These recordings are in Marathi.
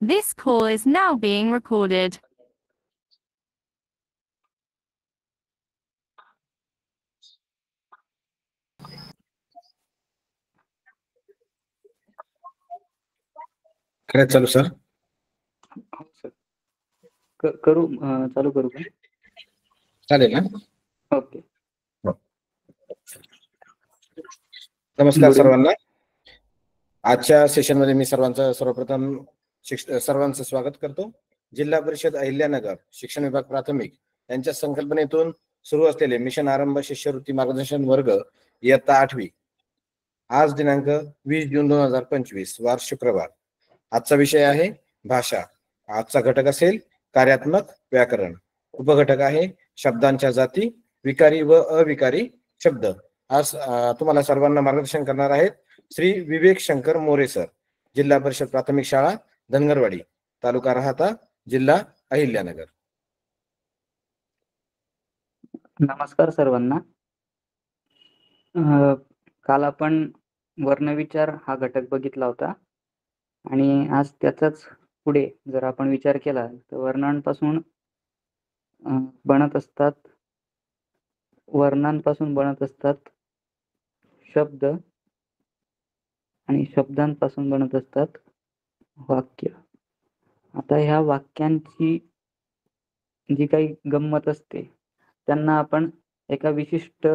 This call is now being recorded. काय चालू सर? करू चालू करू का? चालेल ना. ओके. नमस्कार सर्वांना. आजच्या सेशन मध्ये मी सर्वप्रथम सर्वांचं स्वागत करतो. जिल्हा परिषद अहिल्यानगर शिक्षण विभाग प्राथमिक यांच्या संकल्पनेतून सुरू असलेले मिशन आरंभ शिष्यवृत्ती मार्गदर्शन वर्ग इयत्ता 8वी आज दिनांक 20 जून 2025 वार शुक्रवार. आजचा विषय आहे भाषा. आजचा घटक असेल कार्यात्मक व्याकरण. उपघटक आहे शब्दांच्या जाती, विकारी व अविकारी शब्द. आज तुम्हाला सर्वांना मार्गदर्शन करणार आहेत श्री विवेक शंकर मोरे सर, जिल्हा परिषद प्राथमिक शाळा धनगरवाडी, तालुका राहाता, जिल्हा अहिल्यानगर. नमस्कार सर्वांना. काल आपण वर्णविचार हा घटक बघितला होता आणि आज त्याचाच पुढे जर आपण विचार केला तर वर्णांपासून बनत असतात शब्द आणि शब्दांपासून बनत असतात वाक्य. आता ह्या वाक्यांची जी काही गंमत असते त्यांना आपण एका विशिष्ट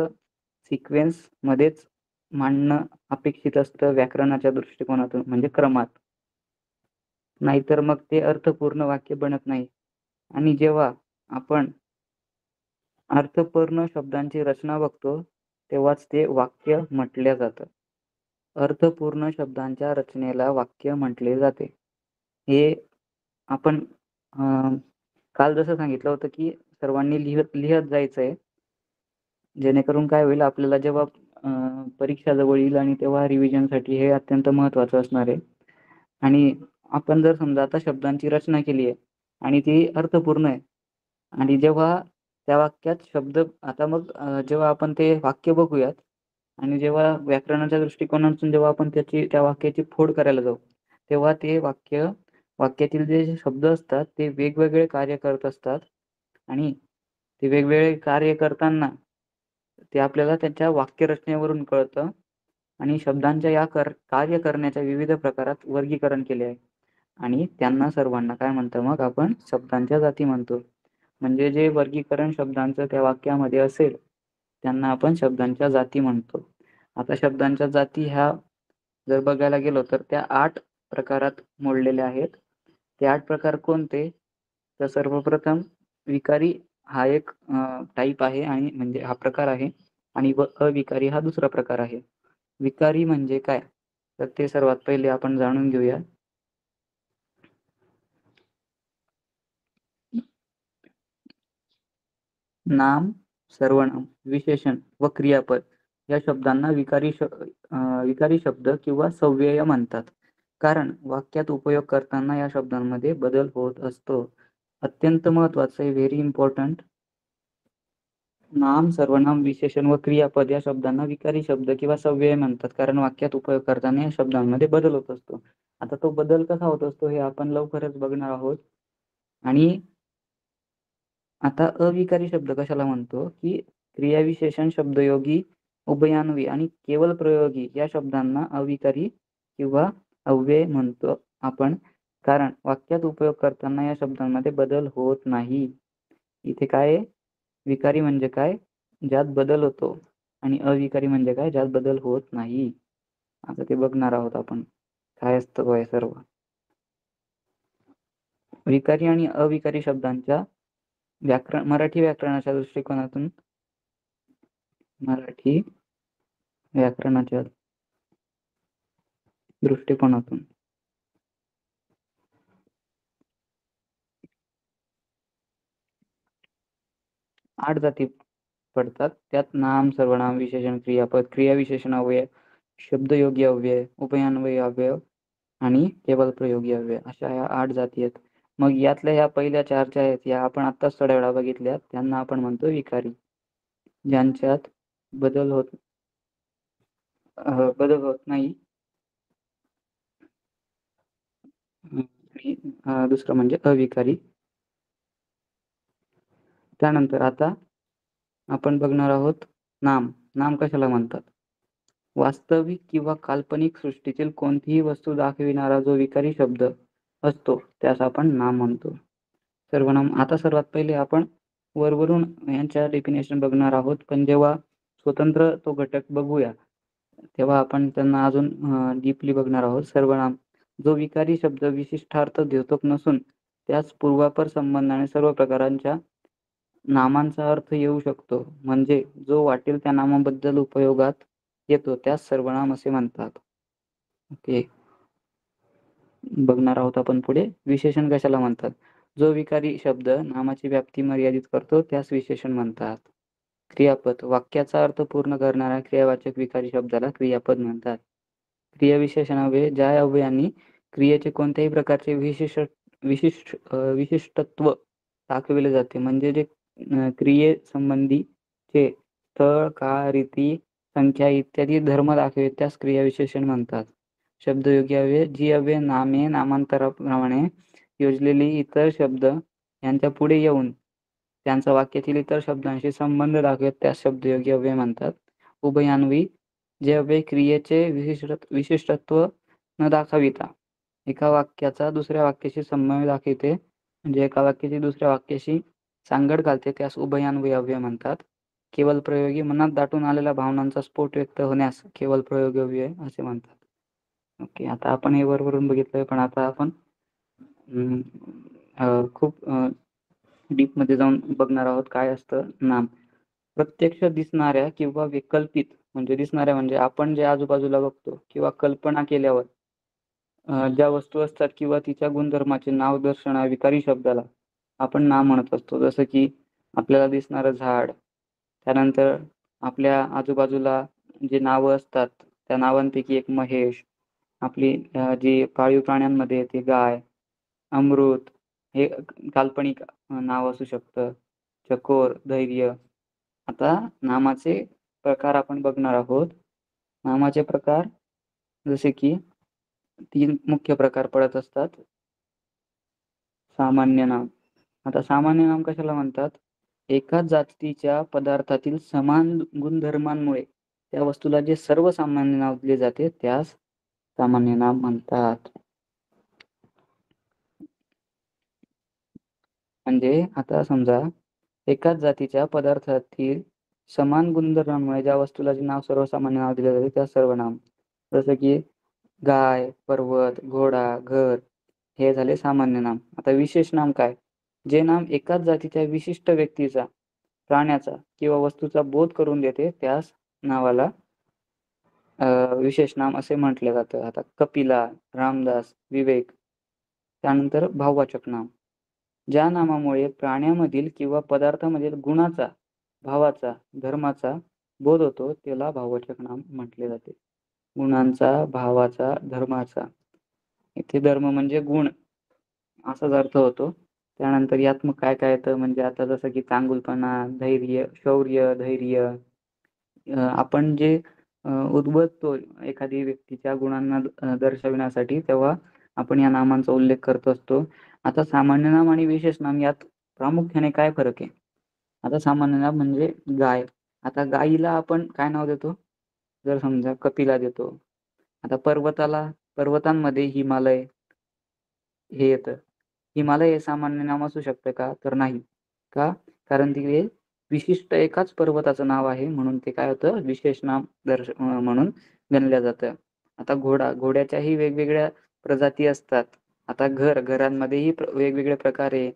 सिक्वेन्स मध्येच मांडणं अपेक्षित असतं व्याकरणाच्या दृष्टिकोनातून, म्हणजे क्रमात. नाहीतर मग ते अर्थपूर्ण वाक्य बनत नाही. आणि जेव्हा आपण अर्थपूर्ण शब्दांची रचना बघतो तेव्हाच ते वाक्य म्हटले जातं. अर्थपूर्ण शब्दांच्या रचनेला वाक्य म्हटले जाते. हे आपण काल जसं सांगितलं होतं की सर्वांनी लिहत जायचंय, जेणेकरून काय होईल, आपल्याला जेव्हा परीक्षा जवळ येईल आणि तेव्हा रिव्हिजनसाठी हे अत्यंत महत्त्वाचं असणार आहे. आणि आपण जर समजा आता शब्दांची रचना केली आहे आणि ती अर्थपूर्ण आहे आणि जेव्हा त्या वाक्यात शब्द आता मग जेव्हा आपण ते वाक्य बघूयात आणि जेव्हा व्याकरणाच्या दृष्टिकोनातून जेव्हा आपण त्या वाक्याची फोड करायला जाऊ तेव्हा ते वाक्यातील जे शब्द असतात ते वेगवेगळे कार्य करत असतात आणि ते वेगवेगळे कार्य करताना ते आपल्याला त्यांच्या वाक्यरचनेवरून कळतं. आणि शब्दांच्या या कार्य करण्याच्या विविध प्रकारात वर्गीकरण केले आहे आणि त्यांना सर्वांना काय म्हणतो मग आपण शब्दांच्या जाती म्हणतो. म्हणजे जे वर्गीकरण शब्दांचं त्या वाक्यामध्ये असेल त्यांना आपण शब्दांच्या जाती म्हणतो. आता शब्दांच्या जाती ह्या जर बघायला गेलो तर त्या 8 प्रकारात मोडलेल्या आहेत. ते 8 प्रकार कोणते? तर सर्वप्रथम विकारी हा एक टाईप आहे आणि म्हणजे हा प्रकार आहे आणि अविकारी हा दुसरा प्रकार आहे. विकारी म्हणजे काय तर ते सर्वात पहिले आपण जाणून घेऊया. नाम, सर्वनाम, विशेषण व क्रियापद या शब्दांना विकारी शब्द किंवा सव्यय म्हणतात. कारण वाक्यात उपयोग करताना या शब्दांमध्ये बदल होत असतो. अत्यंत महत्वाचं आहे, व्हेरी इम्पॉर्टंट. नाम, सर्वनाम, विशेषण व क्रियापद या शब्दांना विकारी शब्द किंवा सव्यय म्हणतात, कारण वाक्यात उपयोग करताना या शब्दांमध्ये बदल होत असतो. आता तो बदल कसा होत असतो हे आपण लवकरच बघणार आहोत. आणि आता अविकारी शब्द कशाला म्हणतो की क्रियाविशेषण, शब्दयोगी, उभयान्वयी आणि केवळ प्रयोगी या शब्दांना अविकारी किंवा अव्यय म्हणतो आपण, कारण वाक्यात उपयोग करताना या शब्दांमध्ये बदल होत नाही. इथे काय विकारी म्हणजे काय, ज्यात बदल होतो, आणि अविकारी म्हणजे काय, ज्यात बदल होत नाही. आता ते बघणार आहोत आपण काय असतं हे सर्व. विकारी आणि अविकारी शब्दांच्या मराठी व्याकरणाच्या दृष्टिकोनातून 8 जाती पडतात. त्यात नाम, सर्वनाम, विशेषण, क्रियापद, क्रियाविशेषण अव्यय, शब्दयोगी अव्यय, उभयान्वयी अव्यय आणि केवळ प्रयोगी अव्यय अशा ह्या 8 जाती आहेत. मग यातल्या ह्या पहिल्या 4 ज्या आहेत या आपण आत्ताच थोड्या वेळा बघितल्या, त्यांना आपण म्हणतो विकारी, ज्यांच्यात बदल होत नाही. दुसरं म्हणजे अविकारी. त्यानंतर आता आपण बघणार आहोत नाम. नाम कशाला म्हणतात? वास्तविक किंवा काल्पनिक सृष्टीतील कोणतीही वस्तू दाखविणारा जो विकारी शब्द असतो त्यास आपण नाम म्हणतो. सर्वनाम. आता सर्वात पहिले आपण वरवरून यांच्या डेफिनेशन बघणार आहोत, पण जेव्हा स्वतंत्र तो घटक बघूया तेव्हा आपण त्यांना अजून डीपली बघणार आहोत. सर्वनाम. जो विकारी शब्द विशिष्टार्थ द्योतक नसून त्यास पूर्वापर संबंधाने सर्व प्रकारांच्या नामांचा अर्थ येऊ शकतो, म्हणजे जो वाटेल त्या नामाबद्दल उपयोगात येतो त्यास सर्वनाम असे म्हणतात. ओके, बघणार आहोत आपण पुढे. विशेषण कशाला म्हणतात? जो विकारी शब्द नामाची व्याप्ती मर्यादित करतो त्यास विशेषण म्हणतात. क्रियापद. वाक्याचा अर्थ पूर्ण करणाऱ्या क्रियावाचक विकारी शब्दाला क्रियापद म्हणतात. क्रियाविशेषणाव्यय. ज्या अव्ययांनी क्रियेचे कोणत्याही प्रकारचे विशिष्टत्व दाखविले जाते, म्हणजे जे क्रियेसंबंधीचे स्थळ, काळ, रीती, संख्या इत्यादी धर्म दाखविले त्यास क्रियाविशेषण म्हणतात. शब्दयोगी अव्यय. जी अव्यय नामे नामांतराप्रमाणे योजलेली इतर शब्द यांच्या पुढे येऊन त्यांचा वाक्यातील इतर शब्दांशी संबंध दाखवत त्यास शब्दयोगी अव्यय म्हणतात. उभयान्वयी. जे अव्यय क्रियेचे विशिष्टत्व न दाखविता एका वाक्याचा दुसऱ्या वाक्याशी संबंध दाखविते, म्हणजे एका वाक्याची दुसऱ्या वाक्याशी सांगड घालते त्यास उभयान्वयी अव्यय म्हणतात. केवल प्रयोगी. मनात दाटून आलेल्या भावनांचा स्फोट व्यक्त होण्यास केवल प्रयोगी अव्यय असे म्हणतात. ओके, आता आपण हे वरवरून बघितलंय, पण आता आपण खूप डीप मध्ये जाऊन बघणार आहोत काय असतं नाम. प्रत्यक्ष दिसणाऱ्या किंवा विकल्पित, म्हणजे दिसणाऱ्या म्हणजे आपण जे आजूबाजूला बघतो किंवा कल्पना केल्यावर ज्या वस्तू असतात किंवा तिच्या गुणधर्माचे नाव दर्शवणाऱ्या विकारी शब्दाला आपण नाम म्हणत असतो. जसं की आपल्याला दिसणारं झाड, त्यानंतर आपल्या आजूबाजूला जे नावं असतात त्या नावांपैकी एक महेश, आपली जी पाळीव प्राण्यांमध्ये ती गाय, अमृत, हे काल्पनिक नाव असू शकतं, चकोर, धैर्य. आता नामाचे प्रकार आपण बघणार आहोत. नामाचे प्रकार जसे की 3 मुख्य प्रकार पडत असतात. सामान्य नाम. आता सामान्य नाम कशाला म्हणतात? एकाच जातीच्या पदार्थातील समान गुणधर्मांमुळे त्या वस्तूला जे सर्वसामान्य नाव दिले जाते त्यास सामान्य नाम म्हणतात. म्हणजे आता समजा एकाच जातीच्या पदार्थातील समान गुणधर्मांमुळे ज्या वस्तूला जे नाव सर्वसामान्य नाव दिले जाते त्यास सर्वनाम. जसं की गाय, पर्वत, घोडा, घर हे झाले सामान्य नाम. आता विशेष नाम काय? जे नाम एकाच जातीच्या विशिष्ट व्यक्तीचा, प्राण्याचा किंवा वस्तूचा बोध करून देते त्यास नावाला विशेष नाम असे म्हटले जातं. आता कपिला, रामदास, विवेक. त्यानंतर भाववाचक नाम. ज्या नामामुळे प्राण्यामधील किंवा पदार्थामधील गुणाचा, भावाचा, धर्माचा बोध होतो त्याला भाववाचक नाम म्हटले जाते. गुणांचा, भावाचा, धर्माचा. इथे धर्म म्हणजे गुण असाच अर्थ होतो. त्यानंतर यात मग काय काय येतं, म्हणजे आता जसं की चांगुलपणा, धैर्य, शौर्य, धैर्य. आपण जे उद्बोधतो एखादी व्यक्तीच्या गुणांना दर्शविण्यासाठी तेव्हा आपण या नामांचा उल्लेख करत असतो. आता सामान्य नाम आणि विशेष नाम यात प्रामुख्याने काय फरक आहे? आता सामान्य नाम म्हणजे गाय. आता गायीला आपण काय नाव देतो? जर समजा कपिला देतो. आता पर्वतांमध्ये हिमालय हे येतं. हिमालय हे सामान्य नाम असू शकतं का? तर नाही. का? कारण ते विशिष्ट एकाच पर्वताचं नाव आहे म्हणून ते काय होतं? विशेष नाम म्हणून गणलं जातं. आता घोड्याच्याही वेगवेगळ्या प्रजाती असतात. आता घरांमध्येही वेगवेगळे प्रकार आहे.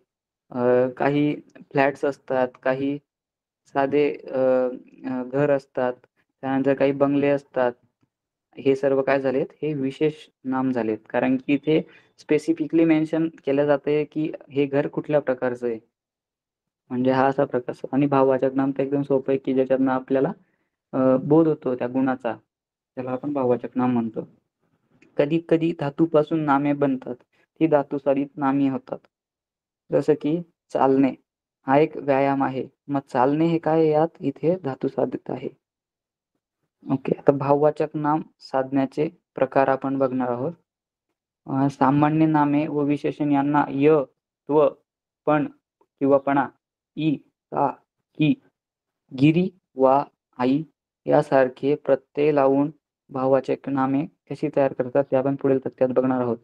काही फ्लॅट्स असतात, काही साधे घर असतात, त्यानंतर काही बंगले असतात. हे सर्व काय झालेत? हे विशेष नाम झालेत, कारण की इथे स्पेसिफिकली मेन्शन केलं जातंय की हे घर कुठल्या प्रकारचं आहे. म्हणजे हा असा प्रकार. आणि भाववाचक नाम तर एकदम सोपं आहे की ज्याच्यातनं आपल्याला बोध होतो त्या गुणाचा, त्याला आपण भाववाचक नाम म्हणतो. कधी कधी धातूपासून नामे बनतात, ती धातुसाधित नामे होतात. जसं की चालणे हा एक व्यायाम आहे, मग चालणे हे काय यात इथे धातुसाधित आहे. ओके, आता भाववाचक नाम साधण्याचे प्रकार आपण बघणार आहोत. सामान्य नामे व विशेषण यांना य, त्व, पण किंवा पणा, ई, ता, की, गिरी वा आई यासारखे प्रत्यय लावून भाववाचक नामे कशी तयार करतात ते आपण पुढील तथ्यात बघणार आहोत.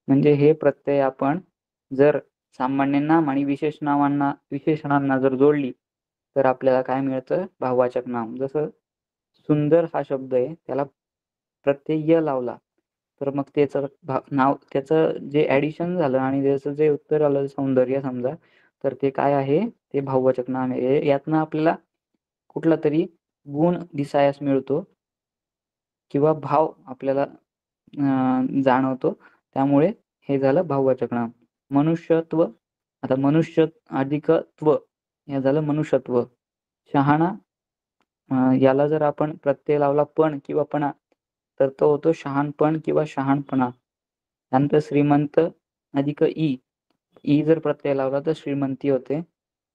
म्हणजे हे प्रत्यय आपण जर सामान्य नाम आणि विशेषणांना जर जोडली तर आपल्याला काय मिळतं? भाववाचक नाम. जसं सुंदर हा शब्द आहे, त्याला प्रत्यय य लावला तर मग त्याचं नाव, त्याचं जे ऍडिशन झालं आणि त्याचं जे उत्तर आलं सौंदर्य समजा, तर ते काय आहे? ते भाववाचक नाम आहे. यातनं आपल्याला कुठला तरी गुण दिसायास मिळतो किंवा भाव आपल्याला जाणवतो, त्यामुळे हे झालं भाववाचक नाम. मनुष्यत्व, आता मनुष्य अधिक त्व हे झालं मनुष्यत्व. शहाणा, याला जर आपण प्रत्यय लावला पण किंवा पणा तर तो होतो शहाणपण किंवा शहाणपणा. त्यानंतर श्रीमंत अधिक ई जर प्रत्यय लावला तर श्रीमंती होते.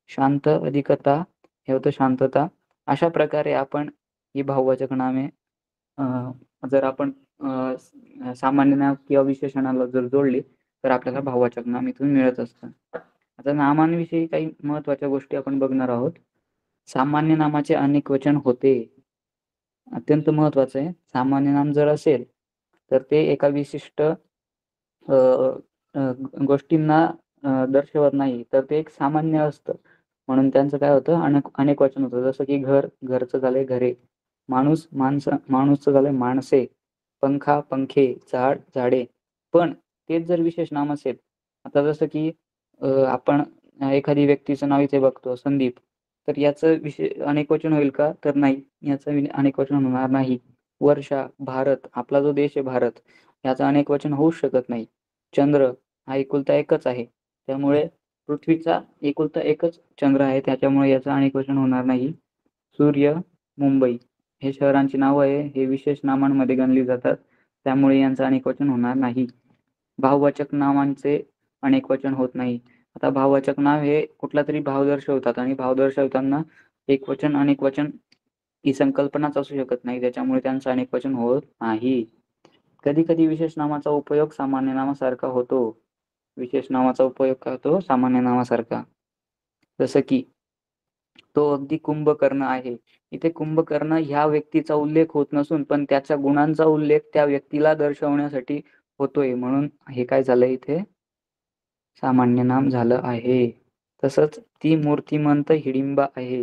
शांत अधिकता हे होतं शांतता. अशा प्रकारे आपण ही भाववाचक नामे जर आपण सामान्य नाम किंवा विशेषणाला जर जोडली तर आपल्याला भाववाचक नाम इथून मिळत असतं. आता नामांविषयी काही महत्वाच्या गोष्टी आपण बघणार आहोत. सामान्य नामाचे अनेक वचन होते. अत्यंत महत्वाचं आहे. सामान्य नाम जर असेल तर ते एका विशिष्ट गोष्टींना दर्शवत नाही, तर ते एक सामान्य असतं. म्हणून त्यांचं काय होतं? अनेक वचन होतं. जसं की घर, घरचं झालंय घरे. माणूस, माणूसचं झालंय माणसे. पंखा, पंखे. झाड, झाडे. पण तेच जर विशेष नाम असेल, आता जसं की आपण एखादी व्यक्तीचं नाव इथे बघतो संदीप, तर याचं अनेकवचन होईल का? तर नाही, याचं अनेकवचन होणार नाही. वर्षा, भारत, आपला जो देश आहे भारत, याचं अनेकवचन होऊच शकत नाही. चंद्र हा एकुलता एकच आहे, त्यामुळे पृथ्वीचा एकुलता एकच चंद्र आहे, त्याच्यामुळे याचं अनेकवचन होणार नाही. सूर्य, मुंबई हे शहरांची नावं आहे, हे विशेष नामांमध्ये गणली जातात, त्यामुळे यांचं अनेकवचन होणार नाही. भाववाचक नामांचे अनेकवचन होत नाही. आता भाववाचक नाव हे कुठला तरी भाव दर्शवतात आणि भाव दर्शवताना एकवचन अनेकवचन ही संकल्पनाच असू शकत नाही, त्याच्यामुळे त्यांचं अनेकवचन होत नाही. कधी कधी विशेष नामाचा उपयोग सामान्य नामासारखा होतो. विशेष नामाचा उपयोग काय होतो? सामान्य नामासारखा. जसं की तो अगदी कुंभकर्ण आहे. इथे कुंभकर्ण ह्या व्यक्तीचा उल्लेख होत नसून पण त्याच्या गुणांचा उल्लेख त्या व्यक्तीला दर्शवण्यासाठी होतोय, म्हणून हे काय झालं? इथे सामान्य नाम झालं आहे. तसंच ती मूर्तिमंत हिडिंबा आहे,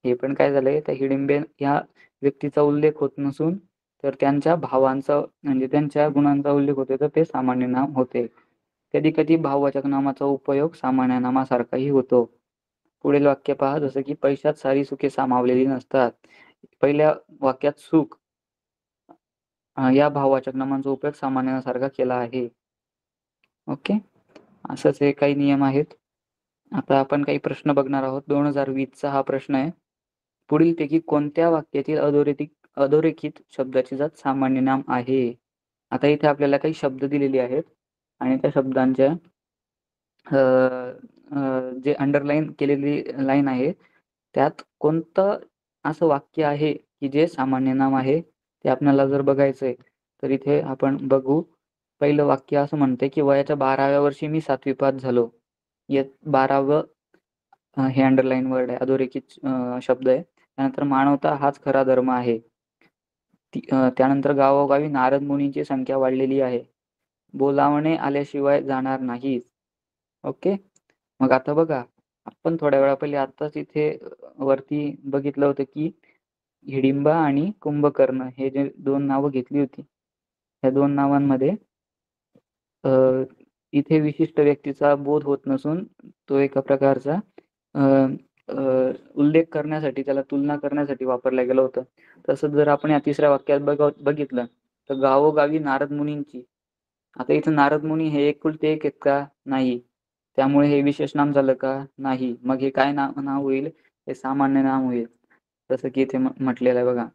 हे पण काय झालंय? त्या हिडिंबे या व्यक्तीचा उल्लेख होत नसून तर त्यांच्या भावांचा म्हणजे त्यांच्या गुणांचा उल्लेख होतोय, तर ते सामान्य नाम होते. कधी कधी भाववाचक नामाचा उपयोग सामान्य नामासारखाही होतो. पुढील वाक्य पहा. जसं की पैशात सारी सुखे सामावलेली नसतात. पहिल्या वाक्यात सुख या भाववाचक नामांचा उपयोग सामान्य नामासारखा केला आहे. ओके, असंच हे काही नियम आहेत. आता आपण काही प्रश्न बघणार आहोत. 2020चा हा प्रश्न आहे. पुढीलपैकी कोणत्या वाक्यातील अधोरेखित शब्दाची जात सामान्य नाम आहे? आता इथे आपल्याला काही शब्द दिलेले आहेत आणि त्या शब्दांच्या जे अंडरलाईन केलेली लाईन आहे त्यात कोणतं असं वाक्य आहे की जे सामान्य नाम आहे, ते आपल्याला जर बघायचंय तर इथे आपण बघू. पहिलं वाक्य असं म्हणते की वयाच्या 12व्या वर्षी मी 7वी पास झालो. यात 12व हे अंडरलाईन वर्ड आहे, अधोरेखित शब्द आहे. त्यानंतर मानवता हाच खरा धर्म आहे. त्यानंतर गावोगावी नारद मुनींची संख्या वाढलेली आहे. बोलावणे आल्याशिवाय जाणार नाहीत. ओके, मग आता बघा, आपण थोड्या वेळा पहिले आत्ताच इथे वरती बघितलं होतं की हिडिंबा आणि कुंभकर्ण हे जे 2 नावं घेतली होती, या 2 नावांमध्ये इथे विशिष्ट व्यक्तीचा बोध होत नसून तो एका प्रकारचा उल्लेख करण्यासाठी, त्याला तुलना करण्यासाठी वापरलं गेलं होतं. तसंच जर आपण या तिसऱ्या वाक्यात बघितलं तर गावोगावी नारद मुनींची, आता इथं नारद मुनी हे एकुलते एक आहेत का? नाही, त्यामुळे हे विशेष नाम झालं का? नाही. मग हे काय नाव होईल? हे सामान्य नाम होईल. जसं की इथे म्हटलेलं आहे बघा,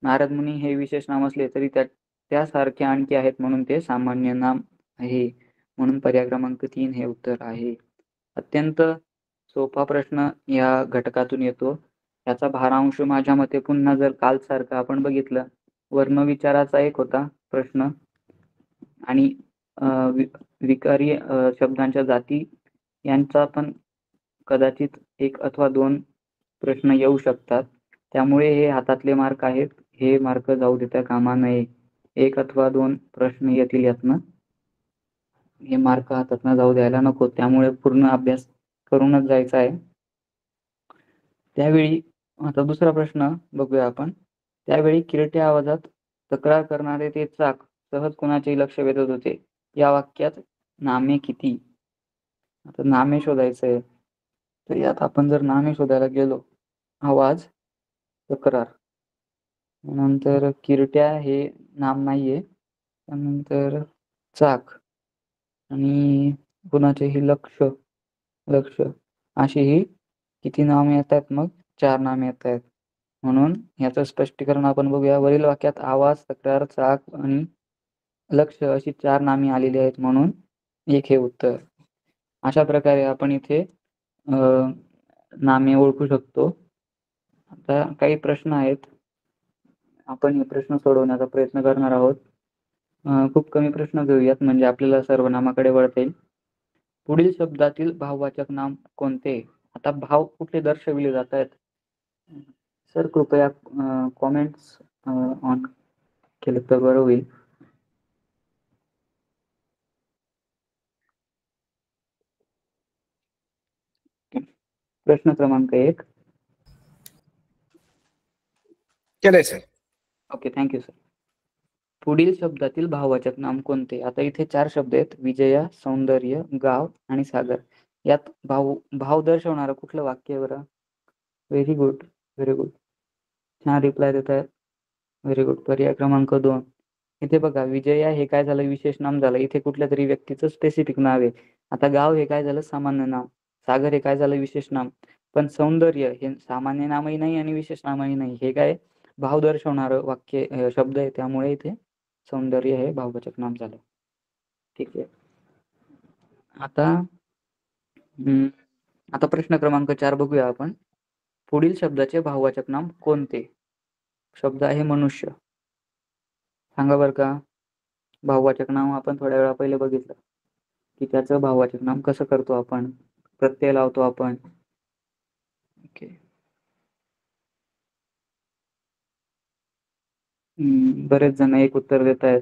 नारद मुनी हे विशेष नाम असले तरी त्यासारखे आणखी आहेत म्हणून ते सामान्य नाम आहे. म्हणून पर्याय क्रमांक 3 हे उत्तर आहे. अत्यंत सोपा प्रश्न या घटकातून येतो. याचा भारांश माझ्या मते पुन्हा जर कालसारखं आपण बघितलं, वर्णविचाराचा एक होता प्रश्न आणि विकारी शब्दांच्या जाती यांचा पण कदाचित 1 अथवा 2 प्रश्न येऊ शकतात. त्यामुळे हे हातातले मार्क आहेत. हे मार्क जाऊ देता कामा नये. 1 अथवा 2 प्रश्न येतील यातनं. हे मार्क हातातनं जाऊ द्यायला नको. त्यामुळे पूर्ण अभ्यास करूनच जायचा आहे. त्यावेळी आता दुसरा प्रश्न बघूया आपण. त्यावेळी किरट्या आवाजात तक्रार करणारे ते चाक सहज कोणाचेही लक्ष वेधत होते. या वाक्यात नामे किती? आता नामे शोधायचंय. तर यात आपण जर नामे शोधायला गेलो, आवाज, तक्रार, नंतर किरट्या हे नाम नाहीये, त्यानंतर चाक आणि कुणाचेही लक्ष अशी ही किती नामे येत आहेत? मग 4 नामे येत आहेत. म्हणून याचं स्पष्टीकरण आपण बघूया. वरील वाक्यात आवाज, तक्रार, चाक आणि लक्ष अशी 4 नामे आलेली आहेत, म्हणून 1 हे उत्तर. अशा प्रकारे आपण इथे नामे ओळखू शकतो. आता काही प्रश्न आहेत. आपण हे प्रश्न सोडवण्याचा प्रयत्न करणार आहोत. खूप कमी प्रश्न घेऊयात म्हणजे आपल्याला सर्वनामाकडे वळता येईल. पुढील शब्दातील भाववाचक नाम कोणते? आता भाव कुठले दर्शविले जात आहेत? सर कृपया कॉमेंट्स ऑन केलं तर बरं होईल. प्रश्न क्रमांक 1. केलंय सर. Okay, thank you sir. पुढील शब्दातील भाववाचक नाम कोणते? आता इथे 4 शब्द आहेत. विजया, सौंदर्य, गाव आणि सागर. यात भाव दर्शवणारं कुठलं वाक्य आहे बरं? Very good, very good. छान रिप्लाय देत आहेत. Very good. पर्याय क्रमांक 2. इथे बघा, विजया हे काय झालं? विशेष नाम झालं. इथे कुठल्या तरी व्यक्तीचं स्पेसिफिक नाव आहे. आता गाव हे काय झालं? सामान्य नाम. सागर हे काय झालं? विशेष नाम. पण सौंदर्य हे सामान्य नामही नाही आणि विशेष नामही नाही. हे काय? भाव दर्शवणारं वाक्य शब्द आहे. त्यामुळे इथे सौंदर्य हे भाववाचक नाम झालं. ठीक आहे. आता प्रश्न क्रमांक 4 बघूया आपण. पुढील शब्दाचे भाववाचक नाम कोणते? शब्द आहे मनुष्य. सांगा बरं का. भाववाचक नाम आपण थोड्या वेळा पहिले बघितलं की त्याचं भाववाचक नाम कसं करतो आपण? प्रत्यय लावतो आपण. ओके. बरेच जण एक उत्तर देत आहेत.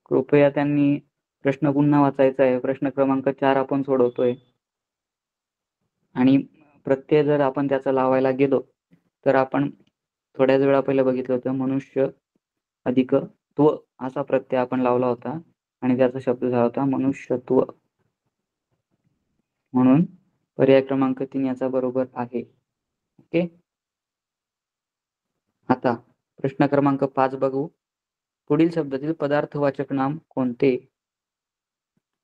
कृपया त्यांनी प्रश्न पुन्हा वाचायचा आहे. प्रश्न क्रमांक 4 आपण सोडवतोय आणि प्रत्यय जर आपण त्याचा लावायला गेलो तर आपण थोड्याच वेळा पहिले बघितलं होतं. मनुष्य अधिक त्व असा प्रत्यय आपण लावला होता आणि त्याचा शब्द झाला होता मनुष्यत्व. म्हणून पर्याय क्रमांक 3 याचा बरोबर आहे. ओके. आता प्रश्न क्रमांक 5 बघू. पुढील शब्दातील पदार्थवाचक नाम कोणते?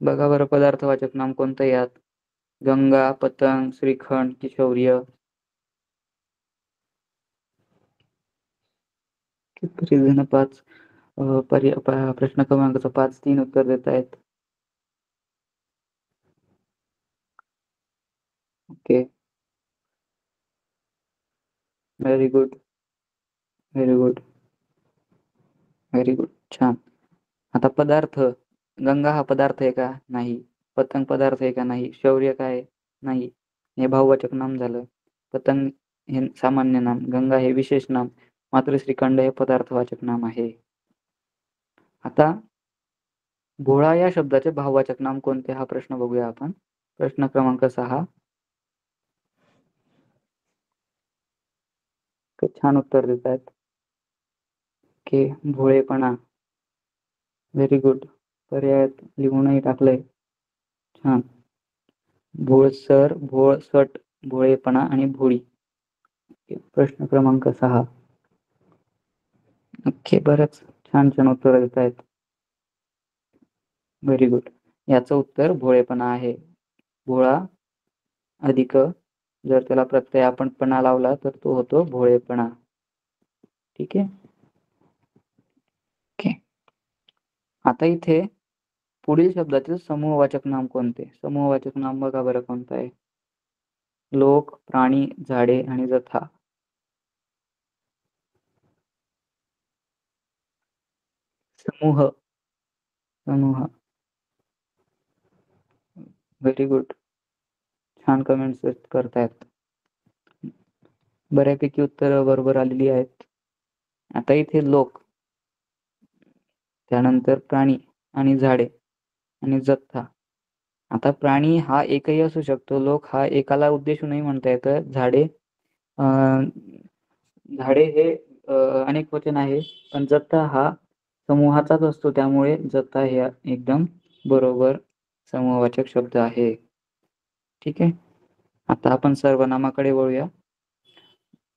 बघा बरं, पदार्थवाचक नाम कोणतं यात? गंगा, पतंग, श्रीखंड की शौर्य? किती जण 5 प्रश्न क्रमांकाचं 5 3 उत्तर देत आहेत. Okay, very good, very good, very good. छान. आता पदार्थ, गंगा हा पदार्थ आहे का? नाही. पतंग पदार्थ आहे का? नाही. शौर्य काय? नाही. हे भाववाचक नाम झालं. पतंग हे सामान्य नाम, गंगा हे विशेष नाम, मात्र श्रीखंड हे पदार्थवाचक नाम आहे. आता भोळा या शब्दाचे भाववाचक नाम कोणते? हा प्रश्न बघूया आपण. प्रश्न क्रमांक 6. छान उत्तर देत आहेत. ओके, भोळेपणा. Very good. पर्यायात लिहूनही टाकलंय. छान. भोळसर, भोळसट, भोळेपणा आणि भोळी. प्रश्न क्रमांक 6. ओके, बरंच छान छान उत्तर देत आहेत. Very good. याचं उत्तर भोळेपणा आहे. भोळा अधिक जर त्याला प्रत्यय आपण पणा लावला तर तो होतो भोळेपणा. ठीक आहे. ओके. आता इथे पुढील शब्दातील समूहवाचक नाम कोणते? समूहवाचक नाम बघा बरं कोणतं आहे? लोक, प्राणी, झाडे आणि जथा. समूह समूह. Very good. छान कमेंट्स करतायत. बऱ्यापैकी उत्तरं बरोबर आलेली आहेत. आता इथे लोक, त्यानंतर प्राणी आणि झाडे आणि जथ्था. आता प्राणी हा एकही असू शकतो, लोक हा एकाला उद्देशूनही म्हणता येतं. झाडे हे अनेक वचन आहे, पण जथ्था हा समूहाचाच असतो, त्यामुळे जथ्था हे एकदम बरोबर समूहवाचक शब्द आहे. ठीक आहे. आता आपण सर्वनामाकडे वळूया.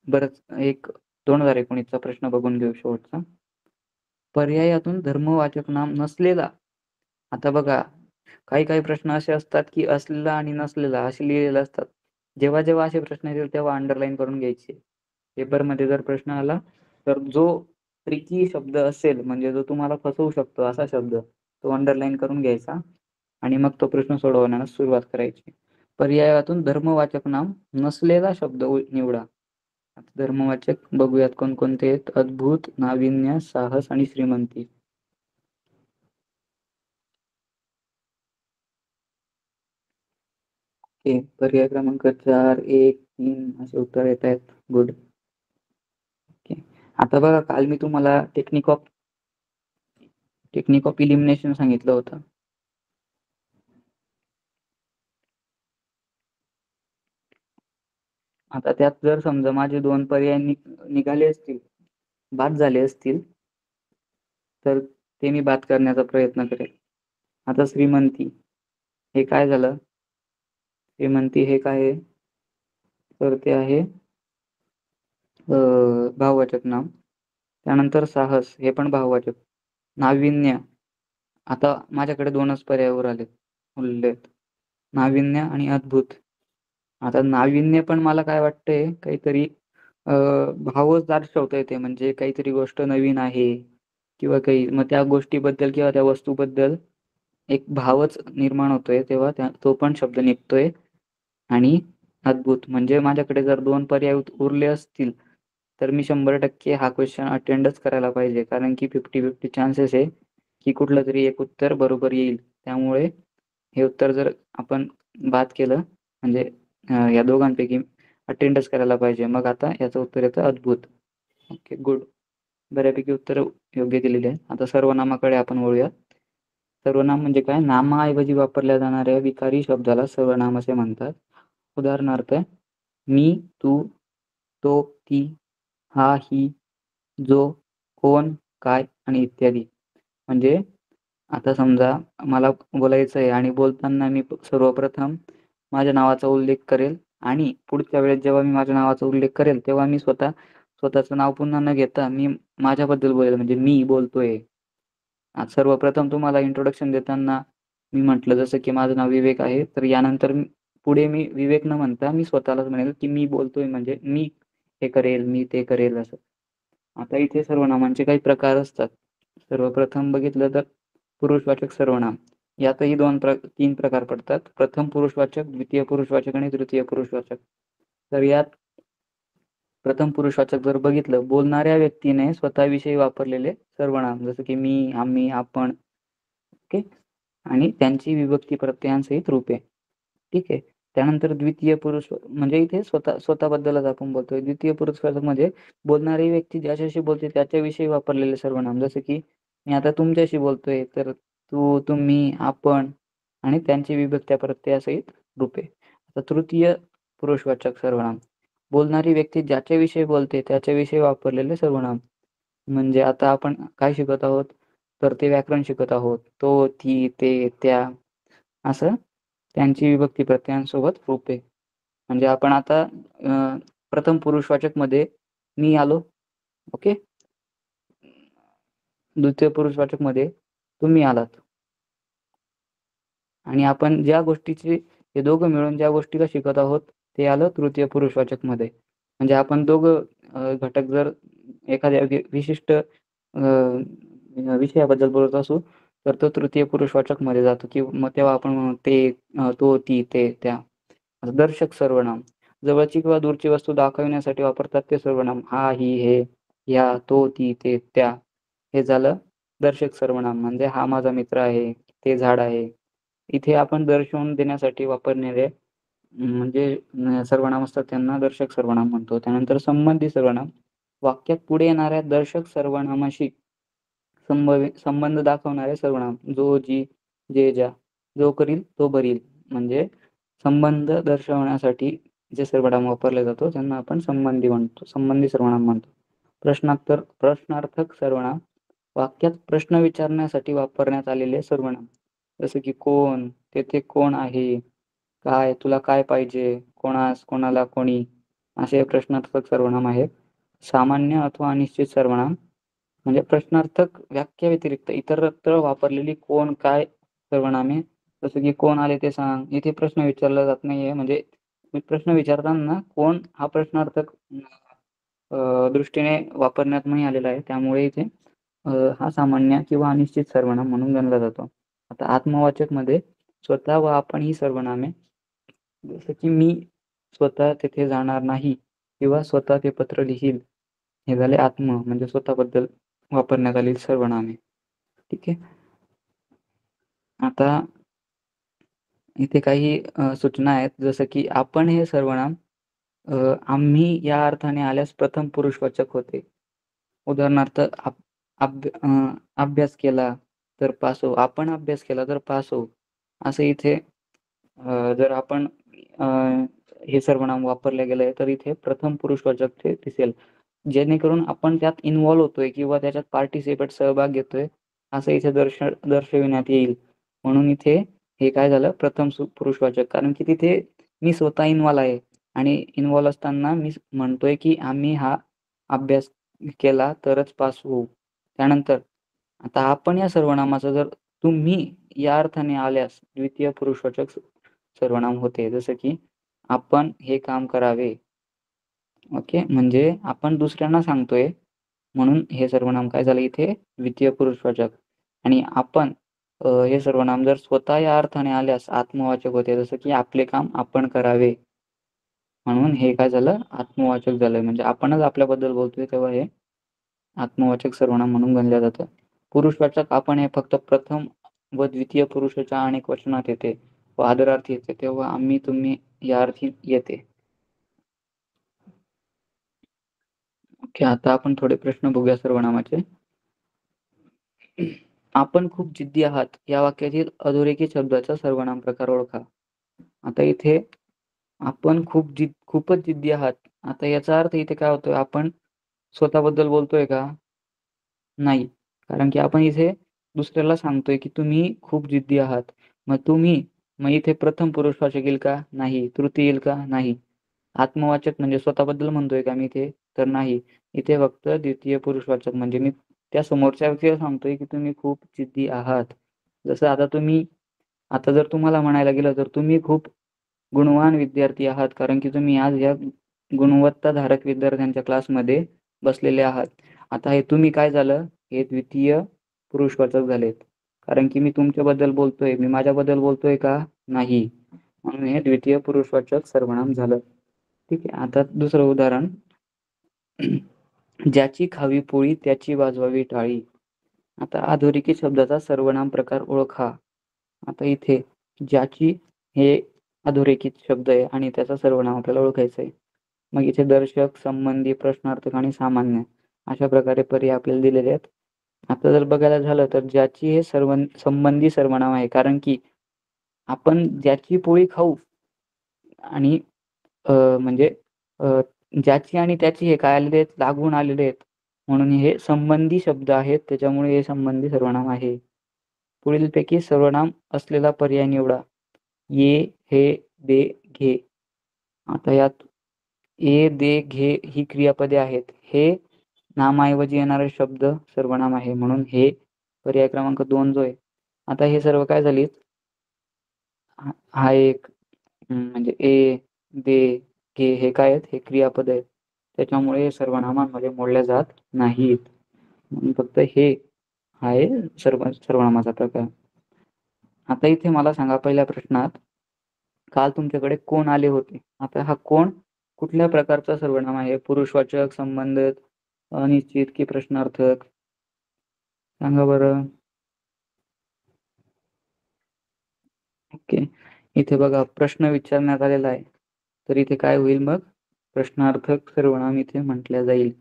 बरंच एक 2019चा प्रश्न बघून घेऊ शेवटचा. पर्यायातून धर्मवाचक नाम नसलेला. आता बघा, काही प्रश्न असे असतात की असलेला आणि नसलेला असे लिहिलेले असतात. जेव्हा जेव्हा असे प्रश्न येतील तेव्हा अंडरलाईन करून घ्यायचे. पेपरमध्ये जर प्रश्न आला तर जो ट्रिकी शब्द असेल, म्हणजे जो तुम्हाला फसवू शकतो असा शब्द, तो अंडरलाईन करून घ्यायचा आणि मग तो प्रश्न सोडवण्यास सुरुवात करायची. पर्यायातून धर्मवाचक नाम नसलेला शब्द निवडा. आता धर्मवाचक बघूयात कोणकोणते आहेत. अद्भुत, नाविन्य, साहस आणि श्रीमंती. ओके, पर्याय क्रमांक 4, 1, 3 असे उत्तर येत आहेत. गुड. ओके, आता बघा, काल मी तुम्हाला टेक्निक ऑफ इलिमिनेशन सांगितलं होतं. आता त्यात जर समजा माझे 2 पर्याय निघाले असतील, बाद झाले असतील, तर ते मी बाद करण्याचा प्रयत्न करेल. आता श्रीमंती हे काय झालं? श्रीमंती हे काय आहे? तर ते आहे भाववाचक नाम. त्यानंतर साहस हे पण भाववाचक. नाविन्य, आता माझ्याकडे 2च पर्याय उरलेले आहेत, नाविन्य आणि अद्भुत. आता नाविन्य पण मला काय वाटतंय, काहीतरी भावच दर्शवता येते, म्हणजे काहीतरी गोष्ट नवीन आहे किंवा काही, मग त्या गोष्टीबद्दल किंवा त्या वस्तूबद्दल एक भावच निर्माण होतोय, तेव्हा तो पण शब्द निघतोय. आणि अद्भुत म्हणजे माझ्याकडे जर 2 पर्याय उरले असतील तर मी 100% हा क्वेश्चन अटेंडच करायला पाहिजे, कारण की 50-50 चान्सेस आहे की कुठलं तरी एक उत्तर बरोबर येईल. त्यामुळे हे उत्तर जर आपण बाद केलं, म्हणजे या दोघांपैकी अटेंडच करायला पाहिजे. मग आता याचं उत्तर येतं अद्भुत. Okay, good. बऱ्यापैकी उत्तर योग्य दिलेली आहे. आता सर्वनामाकडे आपण वळूया. सर्वनाम म्हणजे काय? नामाऐवजी वापरल्या जाणाऱ्या विकारी शब्दाला सर्वनाम असे म्हणतात. उदाहरणार्थ, मी, तू, तो, ती, हा, ही, जो, कोण, काय आणि इत्यादी. म्हणजे आता समजा मला बोलायचं आहे आणि बोलताना मी सर्वप्रथम माझ्या नावाचा उल्लेख करेल आणि पुढच्या वेळेस जेव्हा मी माझ्या नावाचा उल्लेख करेल तेव्हा मी स्वतःचं नाव पुन्हा न घेता मी माझ्याबद्दल बोलेल, म्हणजे मी बोलतोय. सर्वप्रथम तुम्हाला इंट्रोडक्शन देताना मी म्हटलं जसं की माझं नाव विवेक आहे, तर यानंतर पुढे मी विवेक न म्हणता मी स्वतःलाच म्हणेल की मी बोलतोय, म्हणजे मी हे करेल, मी ते करेल असं. आता इथे सर्वनामांचे काही प्रकार असतात. सर्वप्रथम बघितलं तर पुरुषवाचक सर्वनाम. यातही 3 प्रकार पडतात. प्रथम पुरुषवाचक, द्वितीय पुरुषवाचक आणि तृतीय पुरुषवाचक. तर यात प्रथम पुरुषवाचक जर बघितलं, बोलणाऱ्या व्यक्तीने स्वतःविषयी वापरलेले सर्वनाम, जसं की मी, आम्ही, आपण. ओके, आणि त्यांची विभक्ती प्रत्ययांसहित रूपे. ठीक आहे. त्यानंतर द्वितीय पुरुष म्हणजे इथे स्वतःबद्दलच आपण बोलतोय. द्वितीय पुरुषवाचक म्हणजे बोलणारी व्यक्ती ज्याच्याशी बोलते त्याच्याविषयी वापरलेले सर्वनाम, जसं की मी आता तुमच्याशी बोलतोय, तर तू, तुम्ही, आपण आणि त्यांची विभक्त्या प्रत्ययासहित रूपे. आता तृतीय पुरुषवाचक सर्वनाम, बोलणारी व्यक्ती ज्याच्याविषयी बोलते त्याच्याविषयी वापरलेले सर्वनाम. म्हणजे आता आपण काय शिकत आहोत, तर ते व्याकरण शिकत आहोत. तो, ती, ते, त्या असं त्यांची विभक्ती प्रत्ययांसोबत रूपे. म्हणजे आपण आता प्रथम पुरुषवाचक मध्ये मी आलो. ओके, द्वितीय पुरुषवाचक मध्ये तुम्ही आलात आणि आपण ज्या गोष्टीची, हे दोघं मिळून ज्या गोष्टीला शिकत आहोत ते आलं तृतीय पुरुषवाचक मध्ये. म्हणजे आपण दोघं घटक जर एखाद्या विशिष्ट विषयाबद्दल बोलत असू तर तो तृतीय पुरुषवाचक मध्ये जातो, की मग तेव्हा आपण ते, तो, ती, ते, त्या. दर्शक सर्वनाम, जवळची किंवा दूरची वस्तू दाखविण्यासाठी वापरतात ते सर्वनाम. हा, ही, हे, या, तो, ती, ते, त्या. हे झालं दर्शक सर्वनाम म्हणजे हा माझा मित्र आहे, ते झाड आहे. इथे आपण दर्शवून देण्यासाठी वापरणारे म्हणजे सर्वनाम असतात त्यांना दर्शक सर्वनाम म्हणतो. त्यानंतर संबंधी सर्वनाम वाक्यात पुढे येणाऱ्या दर्शक सर्वनामाशी संबंध दाखवणारे सर्वनाम. जो, जी, जे, ज्या. जो करील तो भरील म्हणजे संबंध दर्शवण्यासाठी जे सर्वनाम वापरले जातो त्यांना आपण संबंधी सर्वनाम म्हणतो. प्रश्नार्थक सर्वनाम वाक्यात प्रश्न विचारण्यासाठी वापरण्यात आलेले सर्वनाम. जसं की कोण, तेथे कोण आहे, काय, तुला काय पाहिजे, कोणास, कोणाला, कोणी असे प्रश्नार्थक सर्वनाम आहेत. सामान्य अथवा अनिश्चित सर्वनाम म्हणजे प्रश्नार्थक वाक्याव्यतिरिक्त इतरत्र वापरलेली कोण, काय सर्वनामे. जसं की कोण आले ते सांग. इथे प्रश्न विचारला जात नाहीये म्हणजे प्रश्न विचारताना कोण हा प्रश्नार्थक दृष्टीने वापरण्यात नाही आलेला आहे. त्यामुळे इथे हा सामान्य किंवा अनिश्चित सर्वनाम म्हणून गणला जातो. आता आत्मवाचक मध्ये स्वतः व आपण ही सर्वनामे जसं की मी स्वतः तेथे जाणार नाही किंवा स्वतः ते पत्र लिहील हे झाले आत्म म्हणजे स्वतःबद्दल वापरण्यात आलेली सर्वनामे. ठीक आहे. आता इथे काही सूचना आहेत जसं की आपण हे सर्वनाम आम्ही या अर्थाने आल्यास प्रथम पुरुषवाचक होते. उदाहरणार्थ अभ्यास केला तर पास हो. आपण अभ्यास केला तर पास हो. असं इथे जर आपण हे सर्वनाम वापरले गेले तर इथे प्रथम पुरुषवाचक ते दिसेल. जेणेकरून आपण त्यात इन्व्हॉल्व होतोय किंवा त्याच्यात पार्टिसिपेट सहभाग घेतोय असं इथे दर्शविण्यात येईल. म्हणून इथे हे काय झालं प्रथम पुरुषवाचक. कारण की तिथे मी स्वतः इन्व्हॉल्व आहे आणि इन्व्हॉल्व असताना मी म्हणतोय की आम्ही हा अभ्यास केला तरच पास होऊ. त्यानंतर आता आपण या सर्वनामाचं जर तुम्ही या अर्थाने आल्यास द्वितीय पुरुषवाचक सर्वनाम होते. जसं की आपण हे काम करावे. ओके. म्हणजे आपण दुसऱ्यांना सांगतोय म्हणून हे सर्वनाम काय झालं इथे द्वितीय पुरुषवाचक. आणि आपण हे सर्वनाम जर स्वतः या अर्थाने आल्यास आत्मवाचक होते. जसं की आपले काम आपण करावे. म्हणून हे काय झालं आत्मवाचक झालं. म्हणजे आपणच आपल्याबद्दल बोलतोय तेव्हा हे आत्मवाचक सर्वनाम म्हणून गणलं जातं. पुरुषवाचक आपण हे फक्त प्रथम व द्वितीय पुरुषाच्या अनेक वचनात येते व आदरार्थी येते तेव्हा आम्ही तुम्ही या अर्थी येते. ओके. आता आपण थोडे प्रश्न बघूया सर्वनामाचे. आपण खूप जिद्दी आहात या वाक्यातील अधोरेखित शब्दाचा सर्वनाम प्रकार ओळखा. आता इथे आपण खूपच जिद्दी आहात. आता याचा अर्थ इथे काय होतोय आपण स्वतःबद्दल बोलतोय का? नाही. कारण की आपण इथे दुसऱ्याला सांगतोय की तुम्ही खूप जिद्दी आहात. मग इथे प्रथम पुरुषवाचक येईल का? नाही. तृतीय येईल का? नाही. आत्मवाचक म्हणजे स्वतःबद्दल म्हणतोय का मी इथे? तर नाही. इथे फक्त द्वितीय पुरुषवाचक म्हणजे मी त्या समोरच्या व्यक्तीला सांगतोय की तुम्ही खूप जिद्दी आहात. जसं आता जर तुम्हाला म्हणायला गेलं तर तुम्ही खूप गुणवान विद्यार्थी आहात कारण की तुम्ही आज या गुणवत्ताधारक विद्यार्थ्यांच्या क्लासमध्ये बसलेले आहात. आता हे तुम्ही काय झालं? हे द्वितीय पुरुषवाचक झालेत. कारण की मी तुमच्याबद्दल बोलतोय. मी माझ्याबद्दल बोलतोय का? नाही. म्हणून हे द्वितीय पुरुषवाचक सर्वनाम झालं. ठीक आहे. आता दुसरं उदाहरण. ज्याची खावी पोळी त्याची वाजवावी टाळी. आता अधोरेखित शब्दाचा सर्वनाम प्रकार ओळखा. आता इथे ज्याची हे अधोरेखित शब्द आहे आणि त्याचा सर्वनाम आपल्याला ओळखायचं आहे. मग इथे दर्शक, संबंधी, प्रश्नार्थक आणि सामान्य अशा प्रकारे पर्याय आपल्याला दिलेले आहेत. आता जर बघायला झालं तर ज्याची हे संबंधी सर्वनाम आहे कारण की आपण ज्याची पोळी खाऊ आणि म्हणजे ज्याची आणि त्याची हे काय आलेले आहेत लागून आलेले आहेत म्हणून हे संबंधी शब्द आहेत त्याच्यामुळे हे संबंधी सर्वनाम आहे. पुढीलपैकी सर्वनाम असलेला पर्याय निवडा. ये, हे, दे, घे. आता यात ये, दे, घे ही क्रियापदे आहेत. हे नामाऐवजी येणारे शब्द सर्वनाम आहे म्हणून हे पर्याय क्रमांक 2 जो आहे. आता हे सर्व काय झालीत हा एक म्हणजे ए, दे, घे हे काय आहेत हे क्रियापद आहेत. त्याच्यामुळे हे सर्वनामांमध्ये मोडल्या जात नाहीत. म्हणून फक्त हे आहे सर्वनामाचा प्रकार. आता इथे मला सांगा पहिल्या प्रश्नात काल तुमच्याकडे कोण आले होते. आता हा कोण कुठल्या प्रकारचा सर्वनाम आहे? पुरुषवाचक, संबंधित, अनिश्चित की प्रश्नार्थक? सांगा बरं. ओके. इथे बघा प्रश्न विचारण्यात आलेला आहे. तर इथे काय होईल मग? प्रश्नार्थक सर्वनाम इथे म्हटल्या जाईल.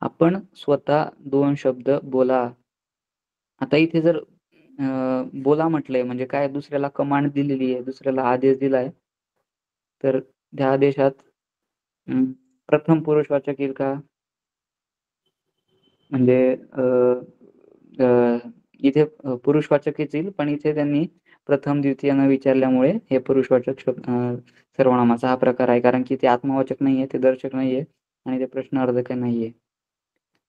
आपण स्वतः 2 शब्द बोला. आता इथे जर बोला म्हटलंय म्हणजे काय, दुसऱ्याला कमांड दिलेली आहे, दुसऱ्याला आदेश दिलाय. तर त्या आदेशात प्रथम पुरुषवाचक येईल का? म्हणजे इथे पुरुषवाचकच येईल, पण इथे त्यांनी प्रथम द्वितीय न विचारल्यामुळे हे पुरुषवाचक सर्वनामाचा हा प्रकार आहे, कारण की ते आत्मवाचक नाहीये, ते दर्शक नाहीये आणि ते प्रश्नार्थक नाहीये.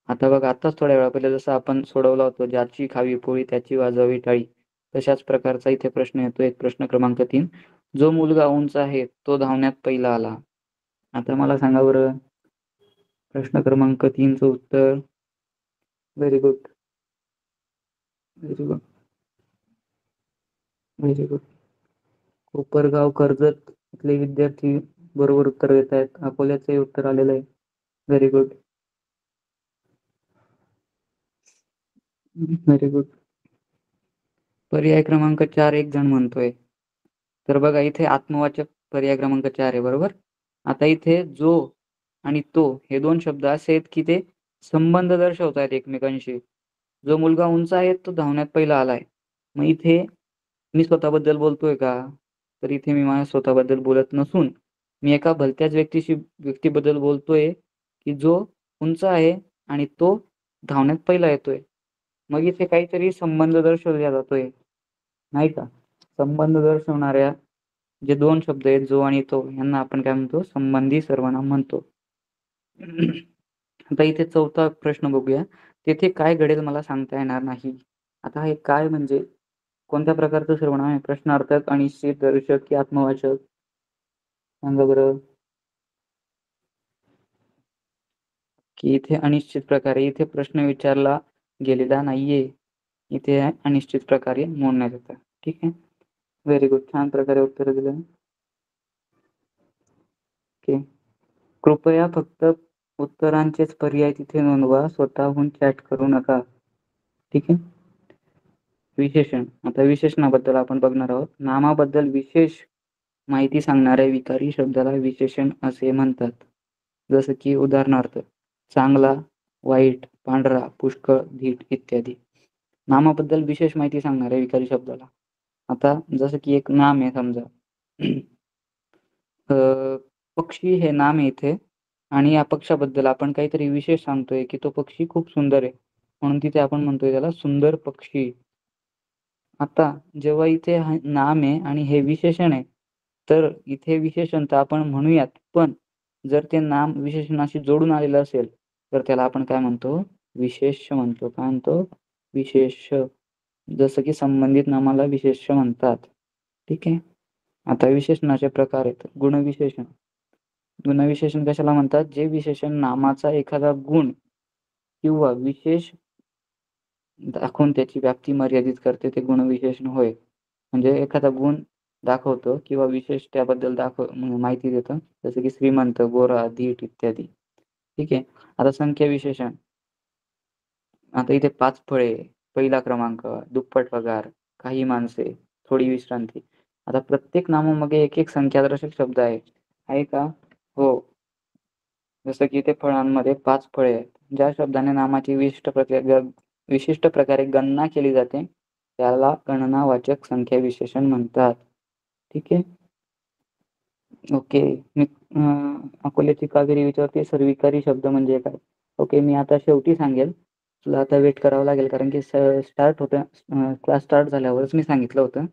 आता बघा, आताच थोड्या वेळा पहिले जसं आपण सोडवला होतो, ज्याची खावी पोळी त्याची वाजवावी टाळी, तशाच प्रकारचा इथे प्रश्न येतोय. प्रश्न क्रमांक 3. जो मुलगा उंच आहे तो धावण्यात पहिला आला. आता मला सांगा बरं, प्रश्न क्रमांक 3 चं उत्तर. Very good, very good, very good. Kopargaon, Karjat इथले विद्यार्थी बरोबर उत्तर देत आहेत. अकोल्याचंही उत्तर आलेलं आहे. Very good, very good. पर्याय क्रमांक 4 एक जण म्हणतोय. तर बघा, इथे आत्मवाचक पर्याय क्रमांक 4 आहे, बरोबर. आता इथे जो आणि तो हे 2 शब्द असे आहेत की ते संबंध दर्शवतायत एकमेकांशी. जो मुलगा उंच आहे तो धावण्यात पहिला आलाय. मग इथे मी स्वतःबद्दल बोलतोय का? तर इथे मी माझ्या स्वतःबद्दल बोलत नसून मी एका भलत्याच व्यक्तीबद्दल बोलतोय की जो उंच आहे आणि तो धावण्यात पहिला येतोय. मग इथे काहीतरी संबंध दर्शवला जातोय, नाही का? संबंध दर्शवणाऱ्या जे 2 शब्द आहेत, जो आणि तो, यांना आपण काय म्हणतो? संबंधी सर्वनाम म्हणतो. आता इथे 4था प्रश्न बघूया. तेथे काय घडेल मला सांगता येणार नाही. आता हे काय म्हणजे कोणत्या प्रकारचं सर्वनाम आहे? प्रश्नार्थक, अनिश्चित, दर्शक की आत्मवाचक? सांगा बरं. की इथे अनिश्चित प्रकारे, इथे प्रश्न विचारला गेलेला नाहीये. इथे अनिश्चित प्रकारे मोडण्यात येतं. ठीक आहे. Very good. छान प्रकारे उत्तर दिलं. ओके. कृपया फक्त उत्तरांचेच पर्याय तिथे नोंदवा, स्वतःहून चॅट करू नका. ठीक आहे. विशेषण. आता विशेषणाबद्दल आपण बघणार आहोत. नामाबद्दल विशेष माहिती सांगणाऱ्या विकारी शब्दाला विशेषण असे म्हणतात. जसं की उदाहरणार्थ चांगला, वाईट, पांढरा, पुष्कळ, धीट इत्यादी. नामाबद्दल विशेष माहिती सांगणाऱ्या विकारी शब्दाला. आता जसं की एक नाम आहे समजा. पक्षी हे नाम आहे इथे आणि या पक्षाबद्दल आपण काहीतरी विशेष सांगतोय की तो पक्षी खूप सुंदर आहे, म्हणून तिथे आपण म्हणतोय त्याला सुंदर पक्षी. आता जेव्हा इथे नाम आहे आणि हे विशेषण आहे, तर इथे विशेषण तर आपण म्हणूयात, पण जर ते नाम विशेषणाशी जोडून आलेलं असेल तर त्याला आपण काय म्हणतो? विशेष्य म्हणतो. काय म्हणतो? विशेष्य. जसं की संबंधित नामाला विशेष्य म्हणतात. ठीक आहे. आता विशेषणाचे प्रकार आहेत. गुणविशेषण. गुणविशेषण कशाला म्हणतात? जे विशेषण नामाचा एखादा गुण किंवा विशेष दाखवून त्याची व्याप्ती मर्यादित करते, ते गुणविशेषण होय. म्हणजे एखादा गुण दाखवतो किंवा विशेष त्याबद्दल माहिती देतं, जसं की श्रीमंत, गोरा, धीट इत्यादी. ठीक आहे. आता संख्या विशेषण. आता इथे 5 फळे, पहिला क्रमांक, दुप्पट पगार, काही माणसे, थोडी विश्रांती. आता प्रत्येक नामामागे एक संख्यादर्शक शब्द आहे. आहे का? हो. जसं की इथे फळांमध्ये 5 फळे आहेत. ज्या शब्दाने नामाची विशिष्ट प्रकारे गणना केली जाते त्याला गणनावाचक संख्या विशेषण म्हणतात. ठीक आहे. ओके. मी अकोल्याची कावेरी विचारते, सर्विकारी शब्द म्हणजे काय? ओके, मी आता शेवटी सांगेल. तुला आता वेट करावं लागेल, कारण की स्टार्ट होतं, क्लास स्टार्ट झाल्यावरच मी सांगितलं होतं.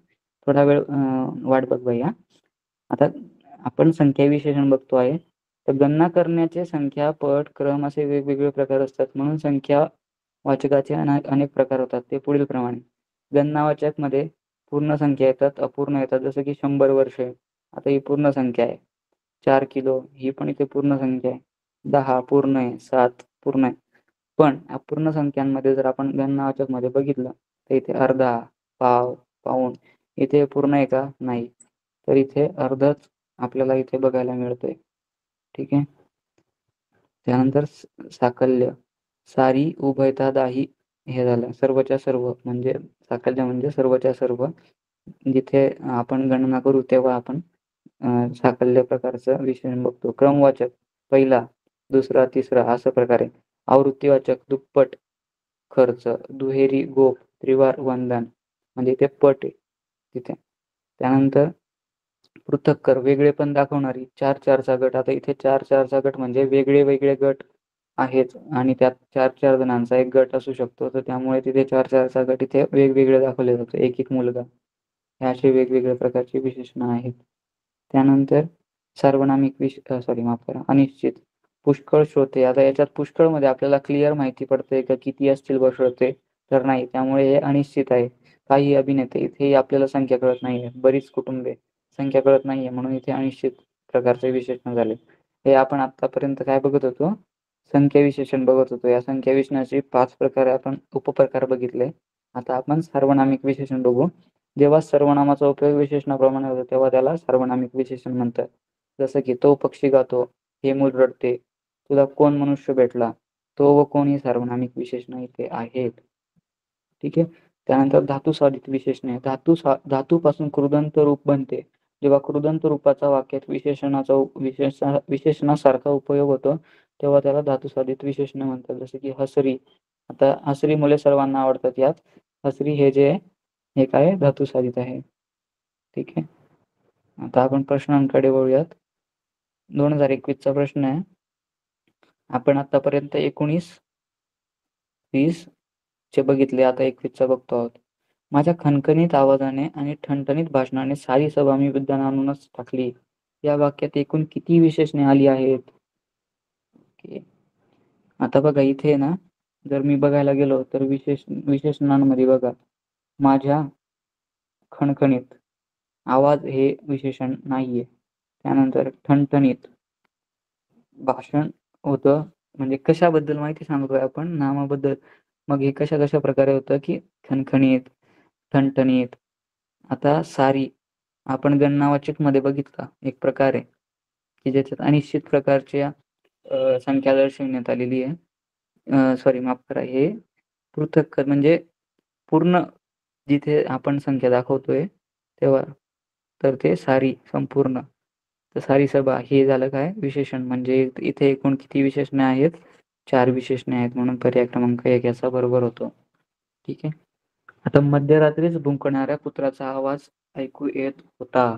थोडा वेळ वाट बघ भैया. आता आपण संख्या विशेषण बघतो आहे. तर गणना करण्याचे संख्या, पट, क्रम असे वेगवेगळे प्रकार असतात. म्हणून संख्या वाचकाचे अनेक प्रकार होतात. ते पुढील प्रमाणे. गणनावाचक मध्ये पूर्ण संख्या येतात, अपूर्ण येतात. जसं की 100 वर्षे, आता ही पूर्ण संख्या आहे. 4 किलो ही पण इथे पूर्ण संख्या आहे. 10 पूर्ण आहे, 7 पूर्ण आहे. पण अपूर्ण संख्यांमध्ये जर आपण गणनावाचक मध्ये बघितलं तर इथे अर्धा, पाव, पाऊण इथे पूर्ण आहे का? नाही. तर इथे अर्धच आपल्याला इथे बघायला मिळतंय. ठीक आहे. त्यानंतर साकल्य, सारी, उभयता, दाही हे झालं सर्वच्या सर्व म्हणजे साकल्य म्हणजे सर्वच्या सर्व. जिथे आपण गणना करू तेव्हा आपण साकल्य प्रकारचं विशेषण बघतो. क्रमवाचक पहिला, दुसरा, तिसरा असं प्रकारे. आवृत्तीवाचक दुप्पट खर्च, दुहेरी गोप, त्रिवार वंदन म्हणजे इथे पट आहे तिथे. त्यानंतर पृथक कर वेगळेपण दाखवणारी 4-4चा गट. आता इथे 4-4चा गट म्हणजे वेगळे गट आहेत आणि त्यात 4-4 जणांचा एक गट असू शकतो. तर त्यामुळे तिथे 4-4चा गट इथे वेगवेगळे दाखवले जातो. एक मुलगा. हे असे वेगवेगळ्या प्रकारचे विशेषणं आहेत. त्यानंतर सार्वनामिक माफ करा, अनिश्चित. पुष्कळ श्रोते. आता याच्यात पुष्कळमध्ये आपल्याला क्लिअर माहिती पडते का किती असतील बा श्रोते? तर नाही. त्यामुळे हे अनिश्चित आहे. काही अभिनेते इथेही आपल्याला संख्या कळत नाहीये. बरीच कुटुंबे संख्या कळत नाहीये म्हणून इथे अनिश्चित प्रकारचे विशेषण झाले. हे आपण आतापर्यंत काय बघत होतो? संख्या विशेषण बघत होतो. या संख्या विशेषणाचे 5 प्रकारे आपण उपप्रकार बघितले. आता आपण सार्वनामिक विशेषण बघू. जेव्हा सर्वनामाचा उपयोग विशेषणाप्रमाणे होतो तेव्हा त्याला सार्वनामिक विशेषण म्हणतात. जसं की तो पक्षी गातो, हे मूल रडते, तुला कोण मनुष्य भेटला, तो व कोण ही सार्वनामिक विशेषणं इथे आहेत. ठीक आहे. त्यानंतर धातुसाधित विशेषणे. धातूपासून कृदंत रूप बनते. जेव्हा कृदंत रूपाचा वाक्यात विशेषणासारखा उपयोग होतो तेव्हा त्याला धातुसाधित विशेषणे म्हणतात. जसे की हसरी. आता हसरी मुले सर्वांना आवडतात. यात हसरी हे जे हे काय धातुसाधित आहे. ठीक आहे. आता आपण प्रश्नांकडे वळूयात. 2021चा प्रश्न आहे. आपण आतापर्यंत 19, 20 चे बघितले. आता 21चा बघतो आहोत. माझ्या खणखणीत आवाजाने आणि ठणठणीत भाषणाने सारी सभा मी विद्वानांवरूनच टाकली. या वाक्यात एकूण किती विशेषणे आली आहेत? आता बघा इथे ना जर मी बघायला गेलो तर विशेषणांमध्ये बघा माझ्या खणखणीत आवाज हे विशेषण नाहीये. त्यानंतर ठणठणीत भाषण होतं म्हणजे कशाबद्दल माहिती सांगतोय आपण नामाबद्दल. मग हे कशा प्रकारे होतं की खणखणीत, ठणठणीत. आता सारी आपण गणनावाचक मध्ये बघितला एक प्रकार आहे की ज्याच्यात अनिश्चित प्रकारच्या संख्या दर्शविण्यात आलेली आहे. माफ करा, हे पृथक म्हणजे पूर्ण जिथे आपण संख्या दाखवतोय तेव्हा तर ते सारी संपूर्ण. तर सारी सभा हे झालं काय विशेषण. म्हणजे इथे एकूण किती विशेषणे आहेत? 4 विशेषणे आहेत म्हणून पर्याय क्रमांक 1 याचा बरोबर होतो. ठीक आहे. आता मध्यरात्रीच भुंकणाऱ्या कुत्र्याचा आवाज ऐकू येत होता.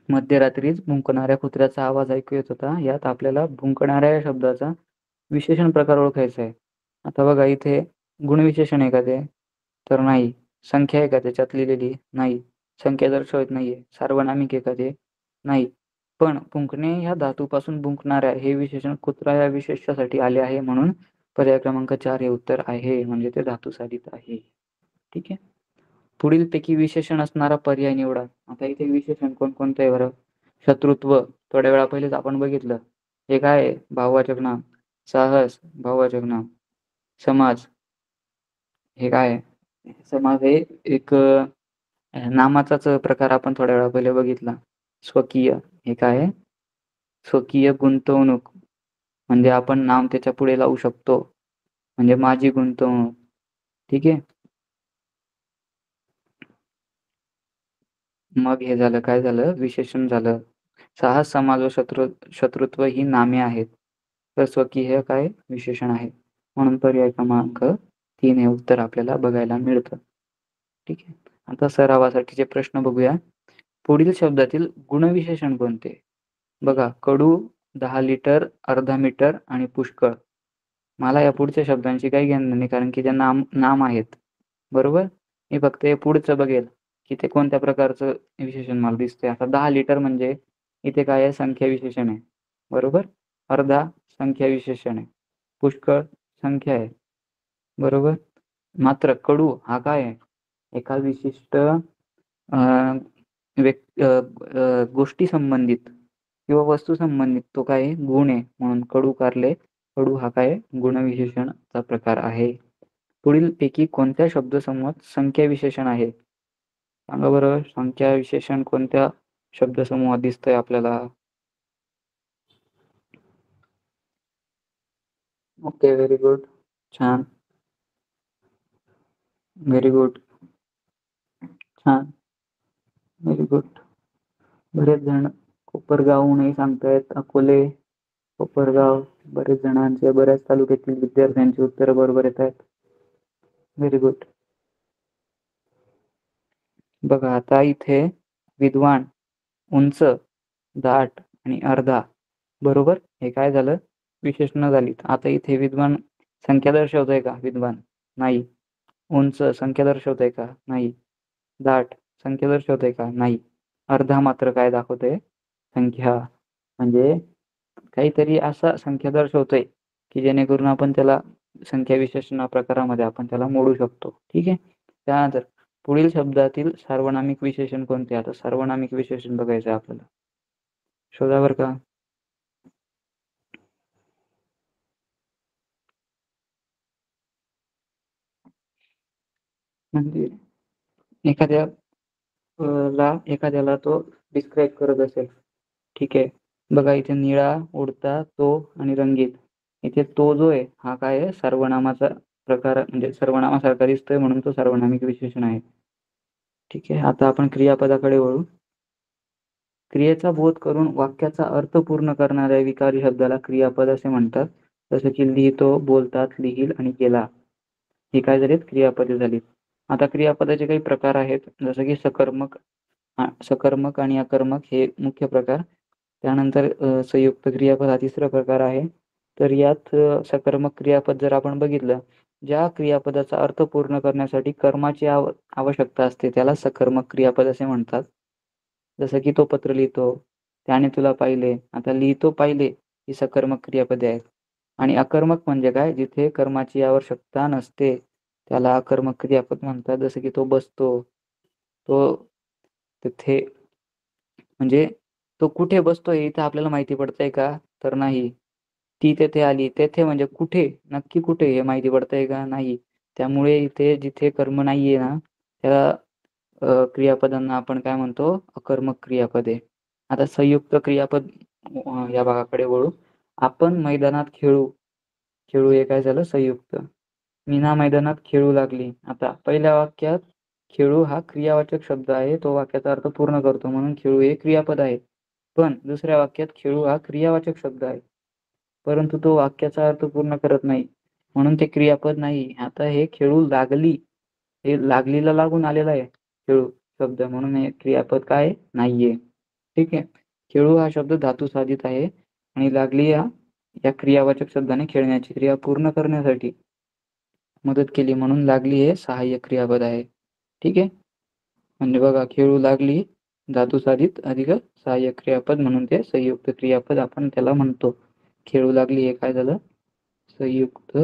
मध्यरात्रीच भुंकणाऱ्या कुत्र्याचा आवाज ऐकू येत होता. यात आपल्याला भुंकणाऱ्या या शब्दाचा विशेषण प्रकार ओळखायचा आहे. आता बघा इथे गुणविशेषण आहे का ते? तर नाही. संख्या आहे का त्याच्यात लिहिलेली? नाही. संख्या दर्शवत नाहीये. सार्वनामिक आहे का ते? नाही. पण भुंकणे ह्या धातूपासून भुंकणाऱ्या हे विशेषण कुत्रा या विशेषणासाठी आले आहे म्हणून पर्याय क्रमांक 4 हे उत्तर आहे. म्हणजे ते धातुसाधित आहे. ठीक आहे. पुढीलपैकी विशेषण असणारा पर्याय निवडा. आता इथे विशेषण कोणकोणतं आहे बरं? शत्रुत्व थोड्या वेळा पहिलेच आपण बघितलं. हे काय आहे? भाववाचक नाम. साहस भाववाचक नाम. समाज हे काय आहे? समाज हे एक नामाचाच प्रकार आपण थोड्या वेळा पहिले बघितला. स्वकीय हे काय आहे? स्वकीय गुंतवणूक म्हणजे आपण नाम त्याच्या पुढे लावू शकतो. म्हणजे माझी गुंतवणूक. ठीक आहे. मग हे झालं काय झालं? विशेषण झालं. साहस, समाज व शत्रुत्व ही नामे आहेत. तर स्वकीय हे काय विशेषण आहे. म्हणून पर्याय क्रमांक 3 हे उत्तर आपल्याला बघायला मिळतं. ठीक आहे. आता सरावासाठीचे प्रश्न बघूया. पुढील शब्दातील गुणविशेषण कोणते? बघा कडू, 10 लिटर, अर्धा मीटर आणि पुष्कळ. मला या पुढच्या शब्दांची काही घेणं नाही कारण की त्या नाम आहेत. बरोबर. मी फक्त हे पुढचं बघेल की ते कोणत्या प्रकारचं विशेषण मला दिसतंय. आता 10 लिटर म्हणजे इथे काय आहे? संख्या विशेषण आहे. बरोबर. अर्धा संख्या विशेषण आहे. पुष्कळ संख्या आहे. बरोबर. मात्र कडू हा काय आहे? एका विशिष्ट गोष्टी संबंधित किंवा वस्तू संबंधित तो काय आहे? गुण आहे. म्हणून कडू कारले. कडू हा काय गुणविशेषणाचा प्रकार आहे. पुढीलपैकी कोणत्या शब्दसमूहात संख्या विशेषण आहे? सांगा बरं. संख्या विशेषण कोणत्या शब्दसमूहात दिसतंय आपल्याला? Okay, very good. छान. Very good. छान. Very good. बरेच जण कोपरगावहूनही सांगतायत. अकोले, कोपरगाव, बरेच जणांचे, बऱ्याच तालुक्यातील विद्यार्थ्यांची उत्तरं बरोबर येत आहेत. Very good. बघा आता इथे विद्वान, उंच, दाट आणि अर्धा, बरोबर. हे काय झालं? विशेषणं झालीत. आता इथे विद्वान संख्या दर्शवतोय का? विद्वान नाही. उंच संख्या दर्शवतोय का? नाही. दाट संख्या दर्शवतोय का? नाही. अर्धा मात्र काय दाखवतोय? संख्या. म्हणजे काहीतरी असा संख्या दर्शवतोय की जेणेकरून आपण त्याला संख्या विशेषण प्रकारामध्ये आपण त्याला मोडू शकतो. ठीक आहे. त्यानंतर पुढील शब्दातील सार्वनामिक विशेषण कोणते? आता सार्वनामिक विशेषण बघायचं आहे आपल्याला. शोधा बरं का. म्हणजे एखाद्याला तो डिस्क्राईब करत असेल. ठीक आहे. बघा इथे निळा, उडता, तो आणि रंगीत. इथे तो जो आहे हा काय आहे? सर्वनामाचा प्रकार, म्हणजे सर्वनामासारखा दिसतोय म्हणून तो सार्वनामिक विशेषण आहे. ठीक आहे. आता आपण क्रियापदाकडे वळू. क्रियेचा बोध करून वाक्याचा अर्थ पूर्ण करणाऱ्या विकारी शब्दाला क्रियापद असे म्हणतात. जसं की लिहितो, बोलतात, लिहील आणि गेला. हे काय झालेत? क्रियापदे झालीत. आता क्रियापदाचे काही प्रकार आहेत. जसं की सकर्मक आणि अकर्मक हे मुख्य प्रकार. त्यानंतर संयुक्त क्रियापद हा तिसरा प्रकार आहे. तर यात सकर्मक क्रियापद जर आपण बघितलं, ज्या क्रियापदाचा अर्थ पूर्ण करण्यासाठी कर्माची आवश्यकता असते त्याला सकर्मक क्रियापद असे म्हणतात. जसं की तो पत्र लिहितो, त्याने तुला पाहिले. आता लिहितो, पाहिले ही सकर्मक क्रियापदे आहेत. आणि अकर्मक म्हणजे काय? जिथे कर्माची आवश्यकता नसते त्याला अकर्मक क्रियापद म्हणतात. जसं की तो बसतो, तो तिथे, म्हणजे तो कुठे बसतोय हे इथं आपल्याला माहिती पडतंय का? तर नाही. ती तेथे आली. तेथे म्हणजे कुठे? नक्की कुठे हे माहिती पडतंय का? नाही. त्यामुळे इथे जिथे कर्म नाहीये ना त्या क्रियापदांना आपण काय म्हणतो? अकर्मक क्रियापदे. आता संयुक्त क्रियापद या भागाकडे वळू. आपण मैदानात खेळू. खेळू हे काय झालं? संयुक्त. मीना मैदानात खेळू लागली. आता पहिल्या वाक्यात खेळू हा क्रियावाचक शब्द आहे. तो वाक्याचा अर्थ पूर्ण करतो म्हणून खेळू हे क्रियापद आहे. पण दुसऱ्या वाक्यात खेळू हा क्रियावाचक शब्द आहे. परंतु तो वाक्याचा अर्थ पूर्ण करत नाही म्हणून ते क्रियापद नाही. आता हे खेळू लागली, हे लागलीला लागून आलेलं आहे खेळू शब्द, म्हणून हे क्रियापद काय नाहीये. ठीक आहे. खेळू हा शब्द धातू साधित आहे आणि लागली या क्रियावाचक शब्दाने खेळण्याची क्रिया पूर्ण करण्यासाठी मदत केली म्हणून लागली हे सहाय्यक क्रियापद आहे. ठीक आहे. म्हणजे बघा, खेळू लागली धातू साधित अधिक सहाय्यक क्रियापद म्हणून ते संयुक्त क्रियापद आपण त्याला म्हणतो. खेळू लागली हे काय झालं? संयुक्त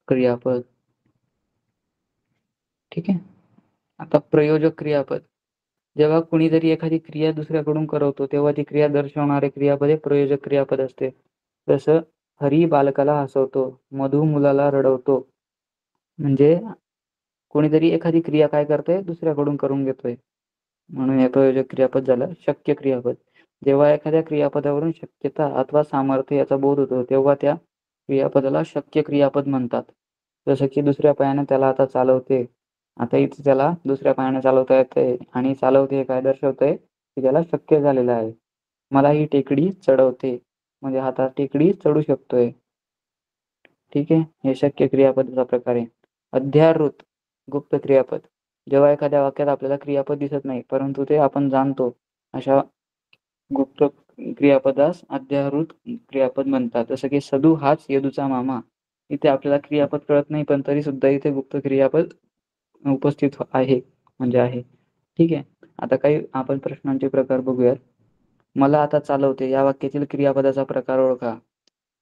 क्रियापद. ठीक आहे. आता प्रयोजक क्रियापद. जेव्हा कुणीतरी एखादी क्रिया दुसऱ्याकडून करवतो तेव्हा ती क्रिया दर्शवणारे क्रियापद हे प्रयोजक क्रियापद असते. जसं हरी बालकाला हसवतो, मधू मुलाला रडवतो. म्हणजे कोणीतरी एखादी क्रिया काय करतोय? दुसऱ्याकडून करून घेतोय म्हणून हे प्रयोजक क्रियापद झालं. शक्य क्रियापद. जेव्हा एखाद्या क्रियापदावरून शक्यता अथवा सामर्थ्य याचा बोध होतो तेव्हा त्या क्रियापदाला शक्य क्रियापद म्हणतात. जसं की दुसऱ्या पायाने त्याला आता चालवते. आता इथे त्याला दुसऱ्या पायाने चालवता येतंय आणि चालवते हे काय दर्शवतंय? की त्याला शक्य झालेलं आहे. मला ही टेकडी चढवते म्हणजे आता टेकडी चढू शकतोय. ठीक आहे. हे शक्य क्रियापदाचा प्रकार आहे. अध्यारोत गुप्त क्रियापद. जेव्हा एखाद्या वाक्यात आपल्याला क्रियापद दिसत नाही परंतु ते आपण जाणतो अशा गुप्त क्रियापदास अध्याहृत क्रियापद म्हणतात. जसं की सदू हाच यदूचा मामा. इथे आपल्याला क्रियापद कळत नाही पण तरी सुद्धा इथे गुप्त क्रियापद उपस्थित आहे म्हणजे आहे. ठीक आहे. आता काही आपण प्रश्नांचे प्रकार बघूयात. मला आता चालवते या वाक्यातील क्रियापदाचा प्रकार ओळखा.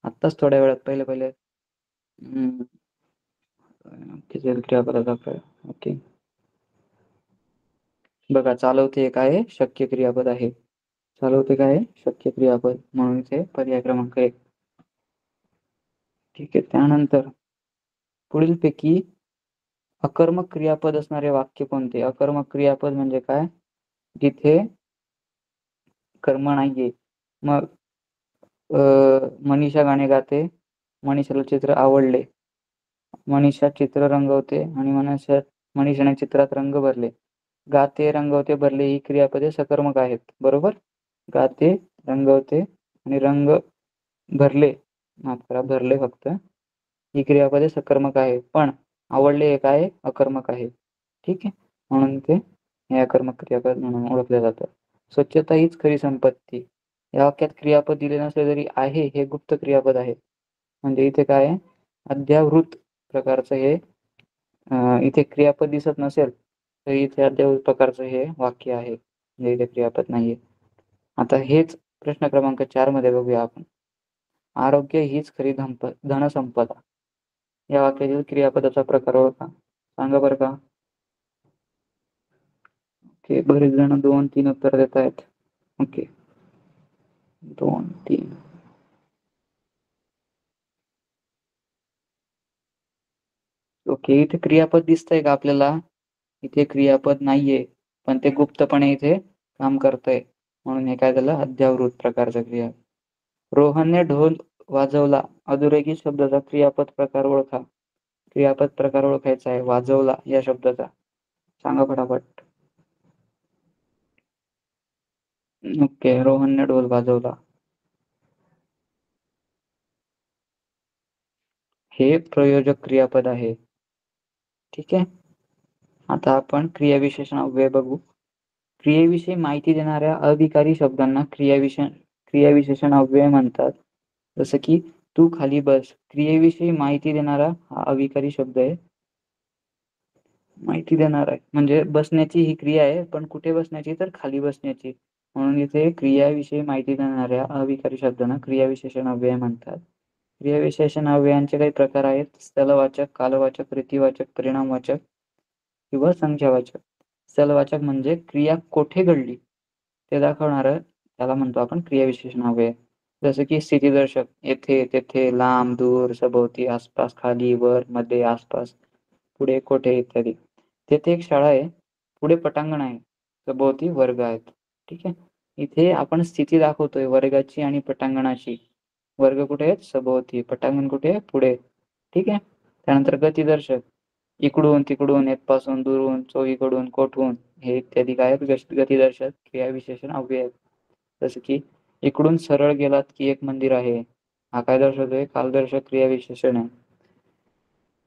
आत्ताच थोड्या वेळात पहिले क्रियापदाचा प्रकार. ओके. बघा, चालवते काय आहे? शक्य क्रियापद आहे. चालवते काय आहे? शक्य क्रियापद म्हणून इथे पर्याय क्रमांक 1. ठीक आहे. त्यानंतर पुढीलपैकी अकर्मक क्रियापद असणारे वाक्य कोणते? अकर्मक क्रियापद म्हणजे काय? जिथे कर्म नाहीये. मग मनीषा गाणे गाते, मनीषाला चित्र आवडले. मनीषा चित्र रंगवते आणि मनीषाने चित्रात रंग भरले. गाते, रंगवते, भरले ही क्रियापदे सकर्मक आहेत. बरोबर? गाते, रंगवते आणि रंग भरले, माफ करा भरले फक्त, ही क्रियापदे सकर्मक आहे. पण आवडले हे काय आहे? अकर्मक आहे. ठीक आहे, म्हणून ते हे अकर्मक क्रियापद म्हणून ओळखलं जातं. स्वच्छता हीच खरी संपत्ती. या वाक्यात क्रियापद दिले नसले तरी आहे हे गुप्त क्रियापद आहे. म्हणजे इथे काय आहे? अद्यावृत प्रकारचं हे इथे क्रियापद दिसत नसेल तरी इथे अद्यावृत प्रकारचं हे वाक्य आहे. म्हणजे इथे क्रियापद नाहीये. आता हेच प्रश्न क्रमांक 4 मध्ये बघूया आपण. आरोग्य हीच खरी धनसंपदा. या वाक्यातील क्रियापदाचा प्रकार ओळखा. सांगा बरं का? ओके, बरेच जण 2-3 उत्तर देत आहेत. ओके, 2-3. ओके, इथे क्रियापद दिसतंय का आपल्याला? इथे क्रियापद नाहीये, पण ते गुप्तपणे इथे काम करतंय, म्हणून हे काय झालं? अद्यावृत प्रकारचं क्रिया. रोहनने ढोल वाजवला. अधोरेखित शब्दाचा क्रियापद प्रकार ओळखा. क्रियापद प्रकार ओळखायचा आहे वाजवला या शब्दाचा. सांगा फटाफट. ओके, रोहनने ढोल वाजवला. हे प्रयोजक क्रियापद आहे. ठीक आहे, आता आपण क्रियाविशेषण अव्यय बघू. क्रियेविषयी माहिती देणाऱ्या अविकारी शब्दांना क्रियाविशेषण अव्यय म्हणतात. जसं की तू खाली बस. क्रियेविषयी माहिती देणारा हा अविकारी शब्द आहे. माहिती देणार आहे म्हणजे बसण्याची ही क्रिया आहे, पण कुठे बसण्याची? तर खाली बसण्याची. म्हणून इथे क्रियाविषयी माहिती देणाऱ्या अविकारी शब्दांना क्रियाविशेषण अव्यय म्हणतात. क्रियाविशेषण अव्ययांचे काही प्रकार आहेत. स्थलवाचक, कालवाचक, रीतिवाचक, परिणामवाचक किंवा संख्यावाचक. स्थलवाचक म्हणजे क्रिया कोठे घडली ते दाखवणारं, त्याला म्हणतो आपण क्रियाविशेषण अव्यय. जसं की स्थितीदर्शक, येथे, तेथे, लांब, दूर, सभोवती, आसपास, खाली, वर, मध्ये, आसपास, पुढे, कोठे इत्यादी. तेथे एक शाळा आहे, पुढे पटांगण आहे, सभोवती वर्ग आहेत. ठीक आहे, इथे आपण स्थिती दाखवतोय वर्गाची आणि पटांगणाची. वर्ग कुठे आहेत? सभोवती. पटांगण कुठे आहे? पुढे. ठीक आहे, त्यानंतर गतिदर्शक, इकडून, तिकडून, येथपासून, दूरून, चोहीकडून, कोठून, हे इत्यादी काय आहेत? गतिदर्शक क्रियाविशेषण अव्यय आहेत. जसं की इकडून सरळ गेलात की एक मंदिर आहे, हा काय दर्शवतोय? कालदर्शक क्रियाविशेषण आहे.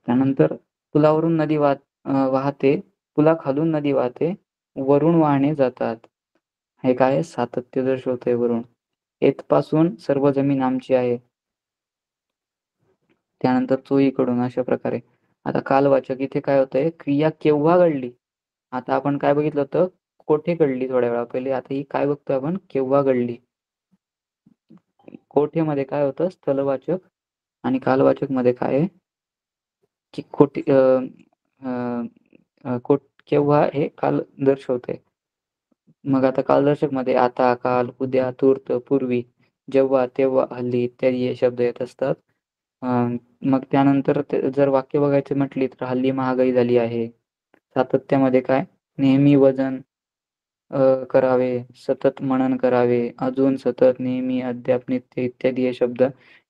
त्यानंतर पुलावरून नदी वाहते, पुलाखालून नदी वाहते, वरून वाहने जातात, हे काय? सातत्य दर्शवतंय वरून. येथपासून सर्व जमीन आमची आहे. त्यानंतर चोहीकडून, अशा प्रकारे. आता कालवाचक, इथे काय होतंय? क्रिया केव्हा घडली. आता आपण काय बघितलं होतं? कोठे घडली थोड्या वेळा पहिले. आता ही काय बघतोय आपण? केव्हा घडली. कोठेमध्ये काय होतं? स्थलवाचक, आणि कालवाचक मध्ये काय आहे की कोठे केव्हा हे काल दर्शवते. मग आता कालदर्शक मध्ये आता, काल, उद्या, तूर्त, पूर्वी, जेव्हा, तेव्हा, हल्ली इत्यादी हे शब्द येत असतात. मग त्यानंतर जर वाक्य बघायचे म्हटली तर हल्ली महागाई झाली आहे. सातत्यामध्ये काय? नेहमी वजन करावे, सतत मनन करावे, अजून, सतत, नेहमी, अद्याप, नित्य इत्यादी हे शब्द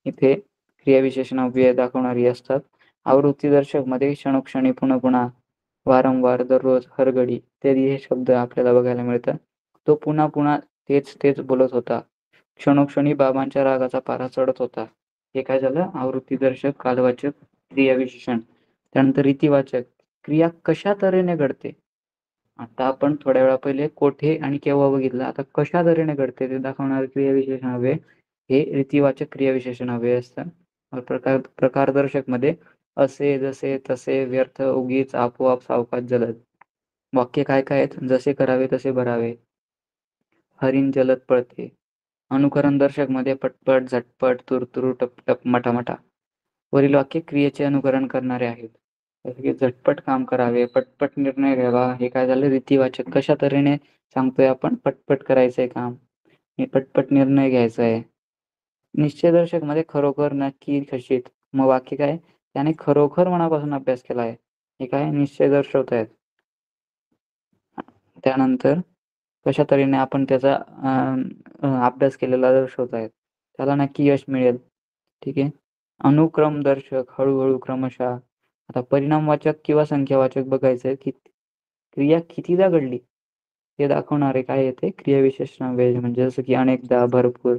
इथे क्रियाविशेषण अव्यय दाखवणारी असतात. आवृत्तीदर्शक मध्ये क्षणोक्षणी, पुन्हा पुन्हा, वारंवार, दररोज, हरघडी इत्यादी हे शब्द आपल्याला बघायला मिळतात. तो पुन्हा पुन्हा तेच तेच बोलत होता. क्षणोक्षणी बाबांच्या रागाचा पारा चढत होता. हे काय झालं? आवृत्तीदर्शक कालवाचक क्रियाविशेषण. त्यानंतर रीतिवाचक, क्रिया कशा तऱ्हेने घडते. आता आपण थोड्या वेळा पहिले कोठे आणि केव्हा बघितलं. आता कशा तऱ्हेने घडते ते दाखवणारे क्रियाविशेषण हवे हे रीतिवाचक क्रियाविशेषण हवे असतात. प्रकारदर्शक मध्ये असे, जसे, तसे, व्यर्थ, उगीच, आपोआप, सावकाश, जलद. वाक्य काय काय आहेत? जसे करावे तसे भरावे, हरिण जलद पळते. अनुकरण दर्शक मध्ये पटपट, झटपट, तुरतुरू, टपटप, मटामटा. वरील वाक्य क्रियेचे अनुकरण करणारे आहेत. जसे की झटपट काम करावे, पटपट निर्णय घ्यावा, हे काय झालं? रीतिवाचक. कशा तऱ्हेने सांगतोय आपण? पटपट करायचंय काम, हे पटपट निर्णय घ्यायचा आहे. निश्चयदर्शक मध्ये खरोखर, नक्की, खचित. मग वाक्य काय? त्याने खरोखर मनापासून अभ्यास केला आहे, हे काय? निश्चय दर्शवत आहेत. त्यानंतर कशा तऱ्हेने आपण त्याचा अभ्यास केलेला दर्शवत आहेत, त्याला नक्की यश मिळेल. ठीक आहे, अनुक्रमदर्शक, हळूहळू, क्रमशः. आता परिणामवाचक किंवा संख्यावाचक बघायचं की क्रिया कितीदा घडली ते दाखवणारे काय येते क्रियाविशेषणाव्यय, म्हणजे जसं की अनेकदा, भरपूर,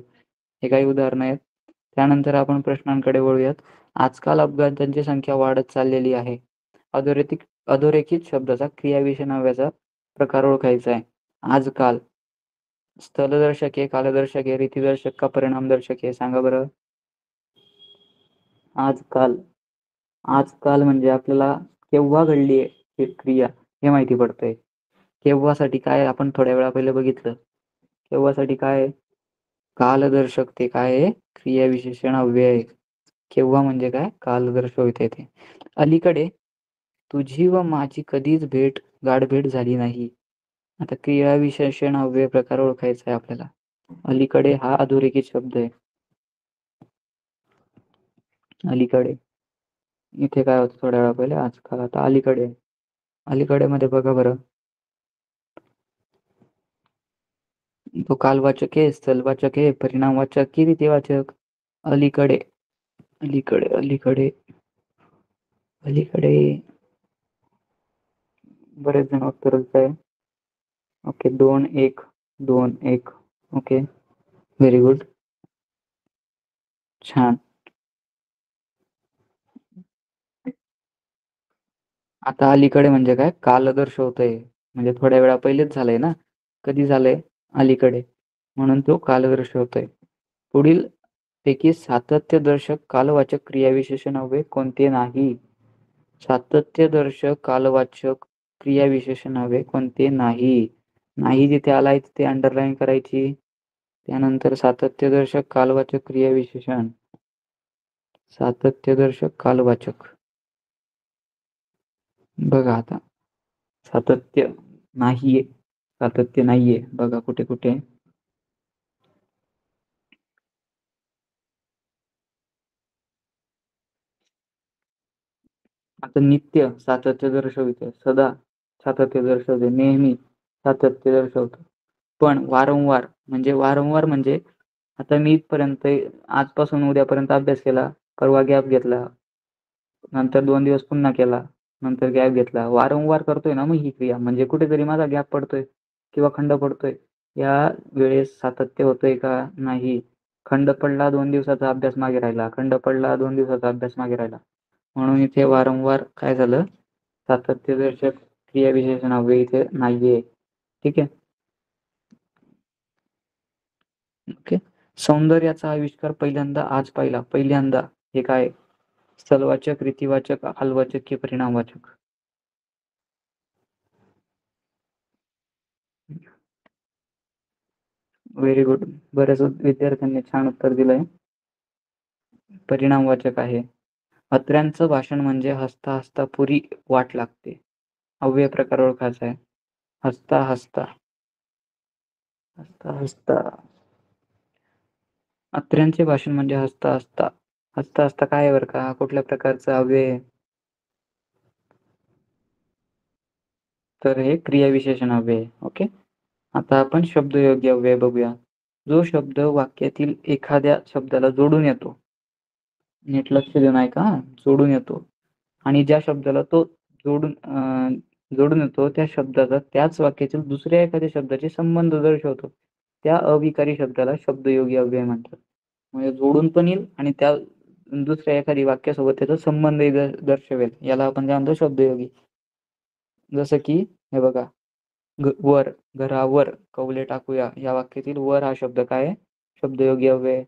हे काही उदाहरणं आहेत. त्यानंतर आपण प्रश्नांकडे वळूयात. आजकाल अपघातांची संख्या वाढत चाललेली आहे. अधोरेखित शब्दाचा क्रियाविशेषणाव्ययाचा प्रकार ओळखायचा आहे. आजकाल स्थलदर्शक आहे, कालदर्शक आहे, रीतिदर्शक का परिणामदर्शक आहे, सांगा बरं. आजकाल, आजकाल म्हणजे आपल्याला केव्हा घडली आहे क्रिया हे माहिती पडतंय. केव्हासाठी काय आपण थोड्या वेळा पहिले बघितलं. केव्हासाठी काय कालदर्शक, ते काय आहे क्रियाविशेषण अव्यय. केव्हा म्हणजे काय कालदर्शवते ते. अलीकडे तुझी व माझी कधीच गाठभेट झाली नाही. आता क्रियाविशेषण अव्यय प्रकार ओळखायचा आहे आपल्याला. अलीकडे हा अधोरेखित शब्द आहे. अलीकडे इथे काय होतं थोड्या वेळा पहिले आजकाल, आता अलीकडे. अलीकडे मध्ये बघा बरं, तो कालवाचक आहे, स्थलवाचक आहे, परिणामवाचक की रीतिवाचक. अलीकडे, अलीकडे, अलीकडे, अलीकडे बरेच जण उत्तर आहे. ओके, 2-1, 2-1. ओके, व्हेरी गुड, छान. आता अलीकडे म्हणजे काय काल दर्शवतंय, म्हणजे थोड्या वेळा पहिलेच झालंय ना. कधी झालंय अलीकडे, म्हणून तो काल दर्शवतोय. पुढील पैकी सातत्यदर्शक कालवाचक क्रियाविशेषण अव्यय कोणते नाही. सातत्यदर्शक कालवाचक क्रियाविशेषण अव्यय कोणते नाही. नाही जिथे आलाय तिथे अंडरलाईन करायची. त्यानंतर सातत्यदर्शक कालवाचक क्रियाविशेषण, सातत्यदर्शक कालवाचक बघा. आता सातत्य नाहीये, सातत्य नाहीये बघा कुठे कुठे. आता नित्य सातत्य दर्शवते, सदा सातत्य दर्शवते, नेहमी सातत्य दर्शवतं. पण वारंवार म्हणजे आता मी इथपर्यंत आजपासून उद्यापर्यंत अभ्यास केला, परवा गॅप घेतला, नंतर 2 दिवस पुन्हा केला, नंतर गॅप घेतला, वारंवार करतोय ना मग ही क्रिया, म्हणजे कुठेतरी माझा गॅप पडतोय किंवा खंड पडतोय. या वेळेस सातत्य होतंय का नाही. खंड पडला, 2 दिवसाचा अभ्यास मागे राहिला, खंड पडला, 2 दिवसाचा अभ्यास मागे राहिला, म्हणून इथे वारंवार काय झालं सातत्यदर्शक क्रियाविशेषण अव्यय इथे नाहीये. ठीक आहे, ओके. सौंदर्याचा आविष्कार पहिल्यांदा आज पाहिला. पहिल्यांदा हे काय स्थलवाचक, रीतिवाचक, कालवाचक की परिणामवाचक. व्हेरी गुड, बऱ्याच विद्यार्थ्यांनी छान उत्तर दिलंय. परिणामवाचक आहे. अत्र्यांचं भाषण म्हणजे हसता हसता पुरी वाट लागते. अव्यय प्रकार ओळखायचा आहे. हसता हसता, हसता हसता. अत्र्यांचे भाषण म्हणजे हसता हसता, हसता हसता काय बरं का, कुठल्या प्रकारचं अव्यय. तर हे क्रियाविशेषण अव्यय. ओके, आता आपण शब्दयोगी अव्यय बघूया. जो शब्द वाक्यातील एखाद्या शब्दाला जोडून येतो, नीट लक्ष देऊन ऐका, जोडून येतो, आणि ज्या शब्दाला तो जोडून येतो त्या शब्दाचा त्याच वाक्यातील दुसऱ्या एखाद्या शब्दाचे संबंध दर्शवतो, त्या अविकारी शब्दाला शब्दयोगी अव्यय म्हणतात. म्हणजे जोडून पण येईल आणि त्या दुसऱ्या एखादी वाक्यासोबत त्याचा संबंधही दर्शवेल, याला आपण काय म्हणतो शब्दयोगी. जसं की हे बघा, वर, घरावर कौले टाकूया, या वाक्यातील वर हा शब्द काय आहे शब्दयोगी अव्यय.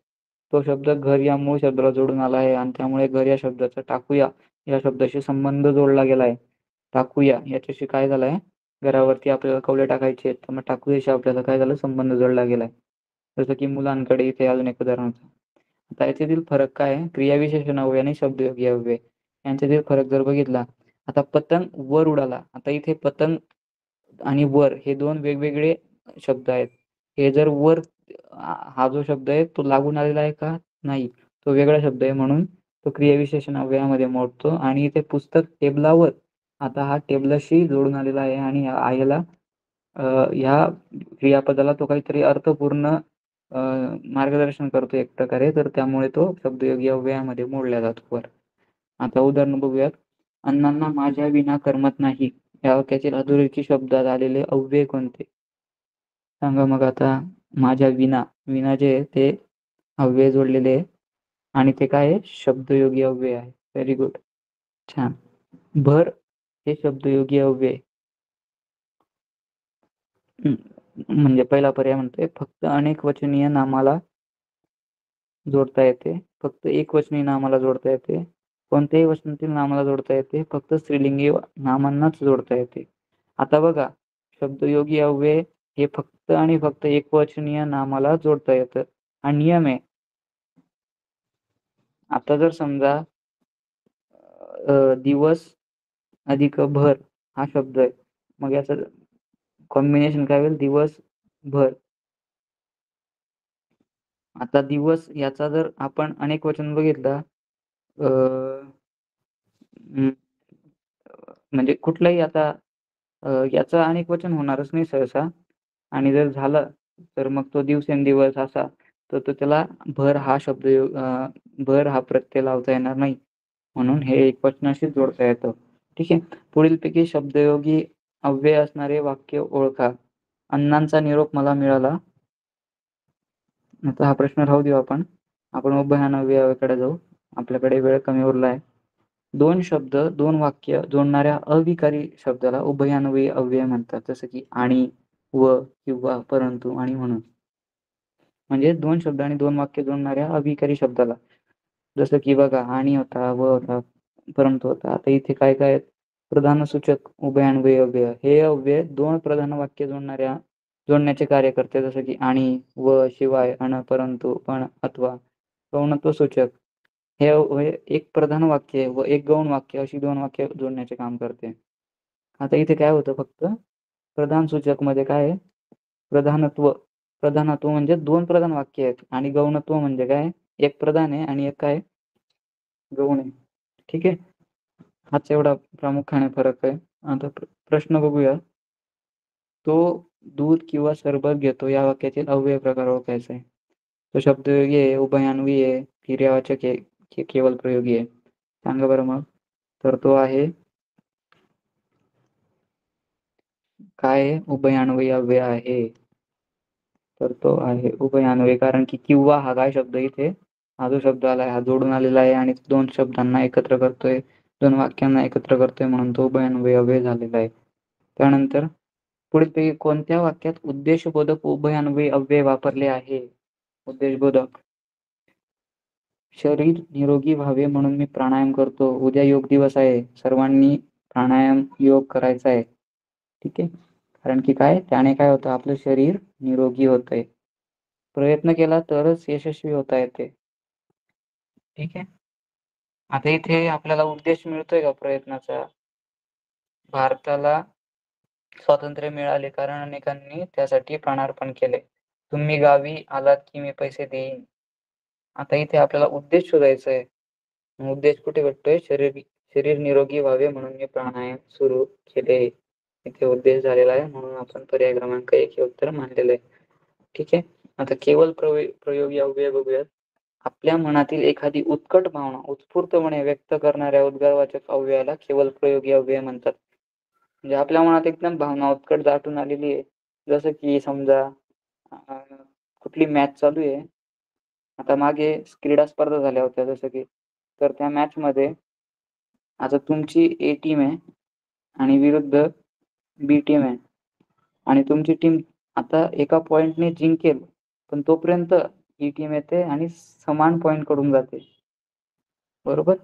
तो शब्द घर या मूळ शब्दाला जोडून आला आहे आणि त्यामुळे घर या शब्दाचा टाकूया या शब्दाशी संबंध जोडला गेलाय. टाकूया याच्याशी काय झालाय, घरावरती आपल्याला कौले टाकायचे आहेत, तर मग टाकूयाशी आपल्याला काय झालं संबंध जोडला गेलाय. जसं की मुलांकडे, इथे अजून एक उदाहरण. आता याच्यातील फरक काय आहे, क्रियाविशेषण अव्यय आणि शब्दयोगी अव्यय यांच्यातील फरक जर बघितला. आता पतंग वर उडाला, आता इथे पतंग आणि वर हे दोन वेगवेगळे शब्द आहेत. हे जर वर हा जो शब्द आहे तो लागून आलेला आहे का, नाही, तो वेगळा शब्द आहे, म्हणून तो क्रियाविशेषण अव्ययामध्ये मोडतो. आणि इथे पुस्तक टेबलावर, आता हा टेबलाशी जोडून आलेला आहे आणि याला ह्या क्रियापदाला तो काहीतरी अर्थपूर्ण मार्गदर्शन करतो एक प्रकारे, तर त्यामुळे तो शब्दयोगी अव्ययामध्ये मोडला जातो वर. आता उदाहरण बघूयात. अण्णांना माझ्या विना करमत नाही या वाक्यातील अधोरेखित शब्दात आलेले अव्यय कोणते? सांगा मग आता. माझ्या विना, विना जे आहे ते अव्यय जोडलेले आहे आणि ते काय आहे? शब्दयोगी अव्यय आहे. व्हेरी गुड, छान. भर हे शब्दयोगी अव्यय. म्हणजे पहिला पर्याय म्हणतोय फक्त अनेक वचनीय नामाला जोडता येते, फक्त एकवचनी नामाला जोडता येते, कोणत्याही वचनातील नामाला जोडता येते, फक्त स्त्रीलिंगी नामांनाच जोडता येते. आता बघा, शब्दयोगी अव्यय हे फक्त आणि फक्त एकवचनीय नामाला जोडता येतं. हा नियम आहे. आता जर समजा दिवस अधिक भर हा शब्द आहे, मग याचं कॉम्बिनेशन काय होईल? दिवस भर. आता दिवस याचा जर आपण अनेक वचन बघितला, म्हणजे कुठलाही आता याचं अनेक वचन होणारच नाही सहसा, आणि जर झालं तर मग तो दिवसेंदिवस असा, तर तो त्याला भर हा शब्द भर हा प्रत्यय लावता येणार नाही, म्हणून हे एकवचनाशी जोडता येतं. ठीक आहे. पुढीलपैकी शब्दयोगी अव्यय असणारे वाक्य ओळखा. अण्णांचा निरोप मला मिळाला. आता हा प्रश्न राहू देऊ आपण उभयन अव्ययाकडे जाऊ. आपल्याकडे वेळ कमी उरला आहे. दोन शब्द, दोन वाक्य जोडणाऱ्या अविकारी शब्दाला उभयान्वयी अव्यय म्हणतात. जसं की आणि, व, किंवा, परंतु आणि म्हणून. म्हणजे दोन शब्द आणि दोन वाक्य जोडणाऱ्या अविकारी शब्दाला, जसं की बघा आणि होता, व होता, परंतु होता. आता इथे काय काय आहेत? प्रधानसूचक उभयान्वयी अव्यय. हे अव्यय दोन प्रधान वाक्य जोडण्याचे कार्य करते, जसं की आणि, व, शिवाय, अन, परंतु, पण, अथवा. गौणत्व सूचक हे एक प्रधान वाक्य व एक गौण वाक्य अशी दोन वाक्य जोडण्याचे काम करते. आता इथे काय होतं? फक्त प्रधान सूचक मध्ये काय आहे? प्रधानत्व. प्रधानत्व म्हणजे दोन प्रधान वाक्य आहेत, आणि गौणत्व म्हणजे काय? एक प्रधान आहे आणि एक काय? गौण आहे. ठीक आहे. हाच एवढा प्रामुख्याने फरक आहे. आता प्रश्न बघूया. तो दूध किंवा सरबत घेतो या वाक्यातील अव्यय प्रकार ओळखायचा आहे. तो शब्दयोगी आहे, उभयान्वयी आहे, क्रियावाचक आहे, केवल प्रयोगी आहे? सांगा बरं मग. तर तो आहे काय आहे? उभयान्वयी अव्यय आहे. तर तो आहे उभयान्वयी, कारण की किंवा हा काय शब्द इथे, हा जो शब्द आलाय हा जोडून आलेला आहे आणि दोन शब्दांना एकत्र करतोय, दोन वाक्यांना एकत्र करतोय, म्हणून तो उभयान्वयी अव्यय झालेला आहे. त्यानंतर पुढील कोणत्या वाक्यात उद्देशबोधक उभयान्वयी अव्यय वापरले आहे? उद्देशबोधक. शरीर निरोगी व्हावे म्हणून मी प्राणायाम करतो. उद्या योग दिवस आहे, सर्वांनी प्राणायाम योग करायचा आहे. ठीक आहे. कारण की काय? त्याने काय होतं? आपलं शरीर निरोगी होतंय. प्रयत्न केला तरच यशस्वी होता येते. ठीक आहे. आता इथे आपल्याला उद्देश मिळतोय का प्रयत्नाचा? भारताला स्वातंत्र्य मिळाले कारण अनेकांनी त्यासाठी प्राणार्पण केले. तुम्ही गावी आलात की मी पैसे देईन. आता इथे आपल्याला उद्देश शोधायचा आहे. उद्देश कुठे भेटतोय? शरीर निरोगी व्हावे म्हणून मी प्राणायाम सुरू केले. इथे उद्देश झालेला आहे, म्हणून आपण पर्याय क्रमांक 1 हे उत्तर मानलेलं आहे. ठीक आहे. आता केवल प्रयोगी अव्यय बघूयात. आपल्या मनातील एखादी उत्कट भावना उत्स्फूर्तपणे व्यक्त करणाऱ्या उद्गारवाचक अव्ययाला केवल प्रयोगी अव्यय म्हणतात. म्हणजे आपल्या मनात एकदम भावना उत्कट दाटून आलेली आहे, जसं की समजा कुठली मॅच चालू आहे. आता मागे क्रीडा स्पर्धा झाल्या होत्या, जसं की, तर त्या मॅच मध्ये आता तुमची ए टीम आहे आणि विरुद्ध बी टीम आहे, आणि तुमची टीम आता एका पॉइंटने जिंकेल, पण तोपर्यंत ही टीम येते आणि समान पॉइंट कडून जाते. बरोबर.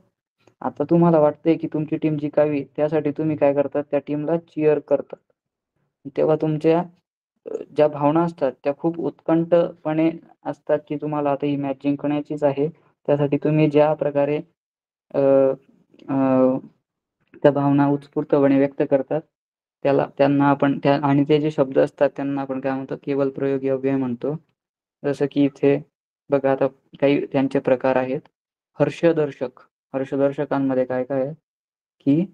आता तुम्हाला वाटतंय की तुमची टीम जिंकावी, त्यासाठी तुम्ही काय करतात? त्या टीमला चीअर करतात. तेव्हा तुमच्या ज्या भावना असतात त्या खूप उत्कंठपणे असतात, की तुम्हाला आता ही मॅच जिंकण्याचीच आहे. त्यासाठी तुम्ही ज्या प्रकारे त्या भावना उत्स्फूर्तपणे व्यक्त करतात, त्यांना आपण आणि ते जे शब्द असतात त्यांना आपण काय म्हणतो? केवल प्रयोगी अव्यय म्हणतो. जसं की इथे बघा, आता काही त्यांचे प्रकार आहेत. हर्षदर्शक. हर्षदर्शकांमध्ये काय काय आहे? की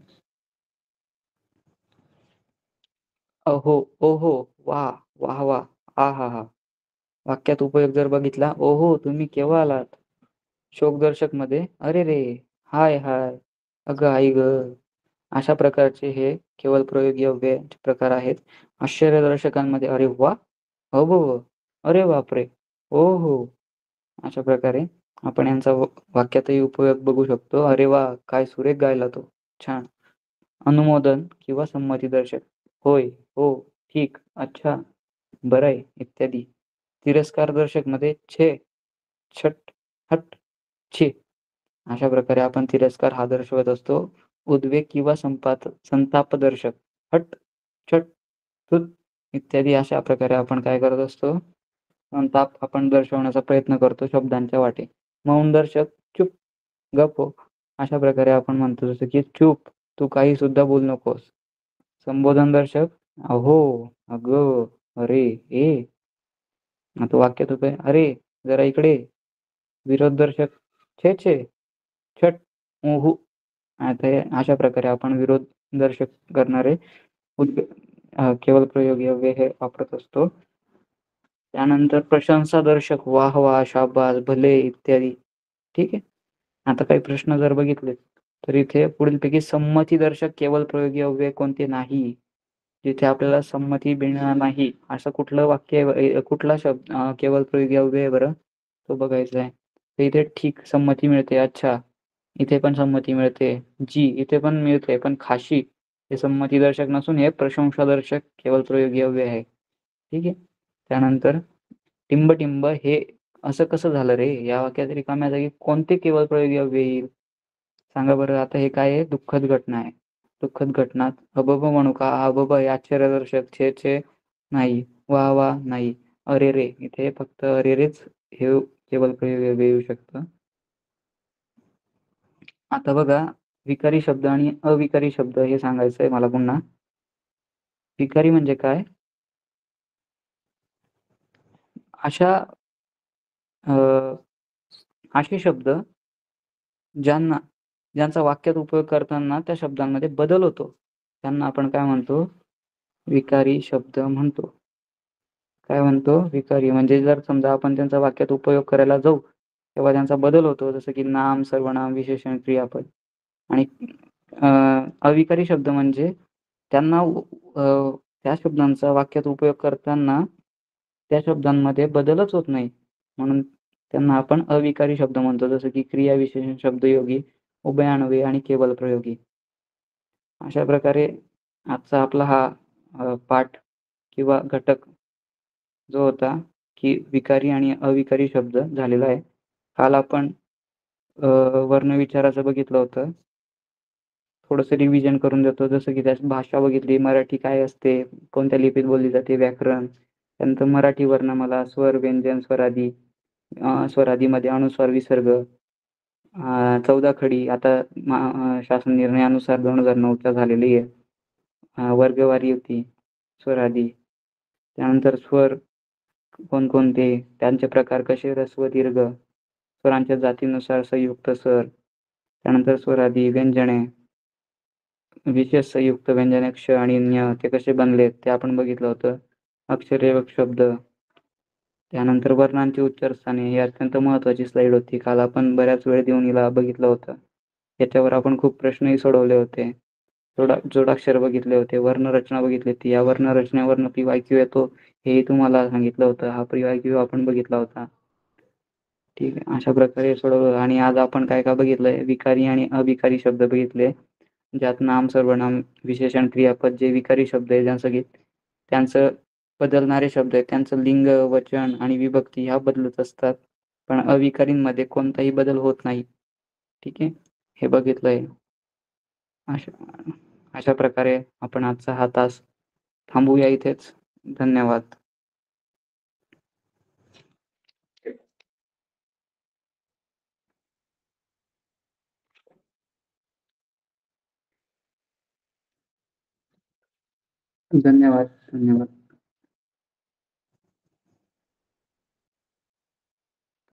अहो, ओहो, वा, वाह वाह, आ हा हा. वाक्यात उपयोग जर बघितला, ओहो तुम्ही केव्हा आलात. शोकदर्शक मध्ये अरे रे, हाय हाय, अगं आई ग. अशा प्रकारचे हे केवळ प्रयोगी अव्ययाचे प्रकार आहेत. आश्चर्यदर्शकांमध्ये अरे वा, अबब, अरे बापरे, ओ हो, अशा प्रकारे आपण यांचा वाक्यातही उपयोग बघू शकतो. अरे वा, काय सुरेख गायला तो, छान. अनुमोदन किंवा संमतीदर्शक, होय, हो, ठीक, अच्छा, बरं आहे, इत्यादी. तिरस्कारदर्शक मध्ये छे, छट, हट, छी, अशा प्रकारे आपण तिरस्कार हा दर्शवत असतो. उद्वेग किंवा संतापदर्शक, हट, छट, थुत इत्यादी. अशा प्रकारे आपण काय करत असतो, संताप आपण दर्शवण्याचा प्रयत्न करतो शब्दांच्या वाटे. मौनदर्शक, चुप, गप्प हो, अशा प्रकारे आपण म्हणतो जसं की चूप, तू काही सुद्धा बोलू नकोस. संबोधनदर्शक, अहो, अगं, अरे, ए. आता वाक्यात होतंय, अरे, जरा इकडे. विरोधदर्शक, छे छे, छट, ऊहू. आता अशा प्रकारे आपण विरोध दर्शक करणारे केवळ प्रयोगी अव्यय हे वापरत असतो. त्यानंतर प्रशंसादर्शक, वाह वाह, शाबास, भले इत्यादी. ठीक आहे. आता काही प्रश्न जर बघितले तर इथे पुढीलपैकी संमतीदर्शक केवळ प्रयोगी अव्यय कोणते नाही? जिथे आपल्याला संमती मिळणार नाही असं कुठलं वाक्य, कुठला शब्द केवळ प्रयोगी अव्यय आहे बरं, तो बघायचा आहे. तर इथे ठीक संमती मिळते, अच्छा, इथे पण संमती मिळते, जी इथे पण मिळते, पण खाशी हे संमतीदर्शक नसून हे प्रशंसादर्शक केवळ प्रयोगी अव्यय आहे. ठीक आहे. त्यानंतर टिंब हे असं कसं झालं रे, या वाक्यात रिकाम्या जागी कोणते केवळ प्रयोगी अव्यय येईल? सांगा बरं. आता हे काय आहे, दुःखद घटना आहे. दुःखद घटनात अबब म्हणू का? अबब हे आश्चर्यदर्शक, छे छे नाही, वा वा नाही, अरे रे इथे फक्त अरे रेच हे केवळ प्रयोगी अव्यय येऊ शकतं. आता बघा, विकारी शब्द आणि अविकारी शब्द हे सांगायचं आहे मला पुन्हा. विकारी म्हणजे काय? अशा असे शब्द ज्यांचा वाक्यात उपयोग करताना त्या शब्दांमध्ये बदल होतो, त्यांना आपण काय म्हणतो? विकारी शब्द म्हणतो. काय म्हणतो? विकारी. म्हणजे जर समजा आपण त्यांचा वाक्यात उपयोग करायला जाऊ तेव्हा त्यांचा बदल होतो, जसं की नाम, सर्वनाम, विशेषण, क्रियापद. आणि अविकारी शब्द म्हणजे त्यांना त्या शब्दांचा वाक्यात उपयोग करताना त्या शब्दांमध्ये बदलच होत नाही, म्हणून त्यांना आपण अविकारी शब्द म्हणतो, जसं की क्रिया, विशेषण, शब्दयोगी, उभयान्वयी आणि केवल प्रयोगी. अशा प्रकारे आजचा आपला हा पाठ किंवा घटक जो होता की विकारी आणि अविकारी शब्द झालेला आहे. काल आपण वर्णविचाराचं बघितलं होतं. थोडंसं रिव्हिजन करून देतो, जसं की त्यात भाषा बघितली, मराठी काय असते, कोणत्या लिपीत बोलली जाते, व्याकरण. त्यानंतर मराठी वर्णमाला, स्वर, व्यंजन, स्वरादी, स्वरादीमध्ये अनुस्वार, विसर्ग, 14 खडी आता शासन निर्णयानुसार 2009चा झालेली आहे. वर्गवारी होती, स्वरादी. त्यानंतर स्वर कोणकोणते, त्यांचे प्रकार कसे, ऱ्हस्व, दीर्घ, स्वरांच्या जातीनुसार संयुक्त स्वर. त्यानंतर स्वरादी, व्यंजने, विशेष संयुक्त व्यंजने क्ष आणि ञ ते कसे बनलेत ते आपण बघितलं होतं. अक्षरे, शब्द. त्यानंतर वर्णांची उच्चारस्थाने ही अत्यंत महत्त्वाची स्लाईड होती. काल आपण बऱ्याच वेळ देऊन हिला बघितलं होतं. याच्यावर आपण खूप प्रश्नही सोडवले होते. जोडाक्षर बघितले होते, वर्णरचना बघितली होती. या वर्णरचनेवरनं PYQ येतो हेही तुम्हाला सांगितलं होतं. हा PYQ आपण बघितला होता. ठीक आहे. अशा प्रकारे सोडवलं. आणि आज आपण काय काय बघितलंय, विकारी आणि अविकारी शब्द बघितले, ज्यात नाम, सर्वनाम, विशेषण, क्रियापद जे विकारी शब्द आहे, ज्यांचं की त्यांचं बदलणारे शब्द आहेत, त्यांचं लिंग, वचन आणि विभक्ती ह्या बदलत असतात, पण अविकारींमध्ये कोणताही बदल होत नाही. ठीक आहे. हे बघितलंय. अशा प्रकारे आपण आजचा हा तास थांबूया इथेच. धन्यवाद. धन्यवाद.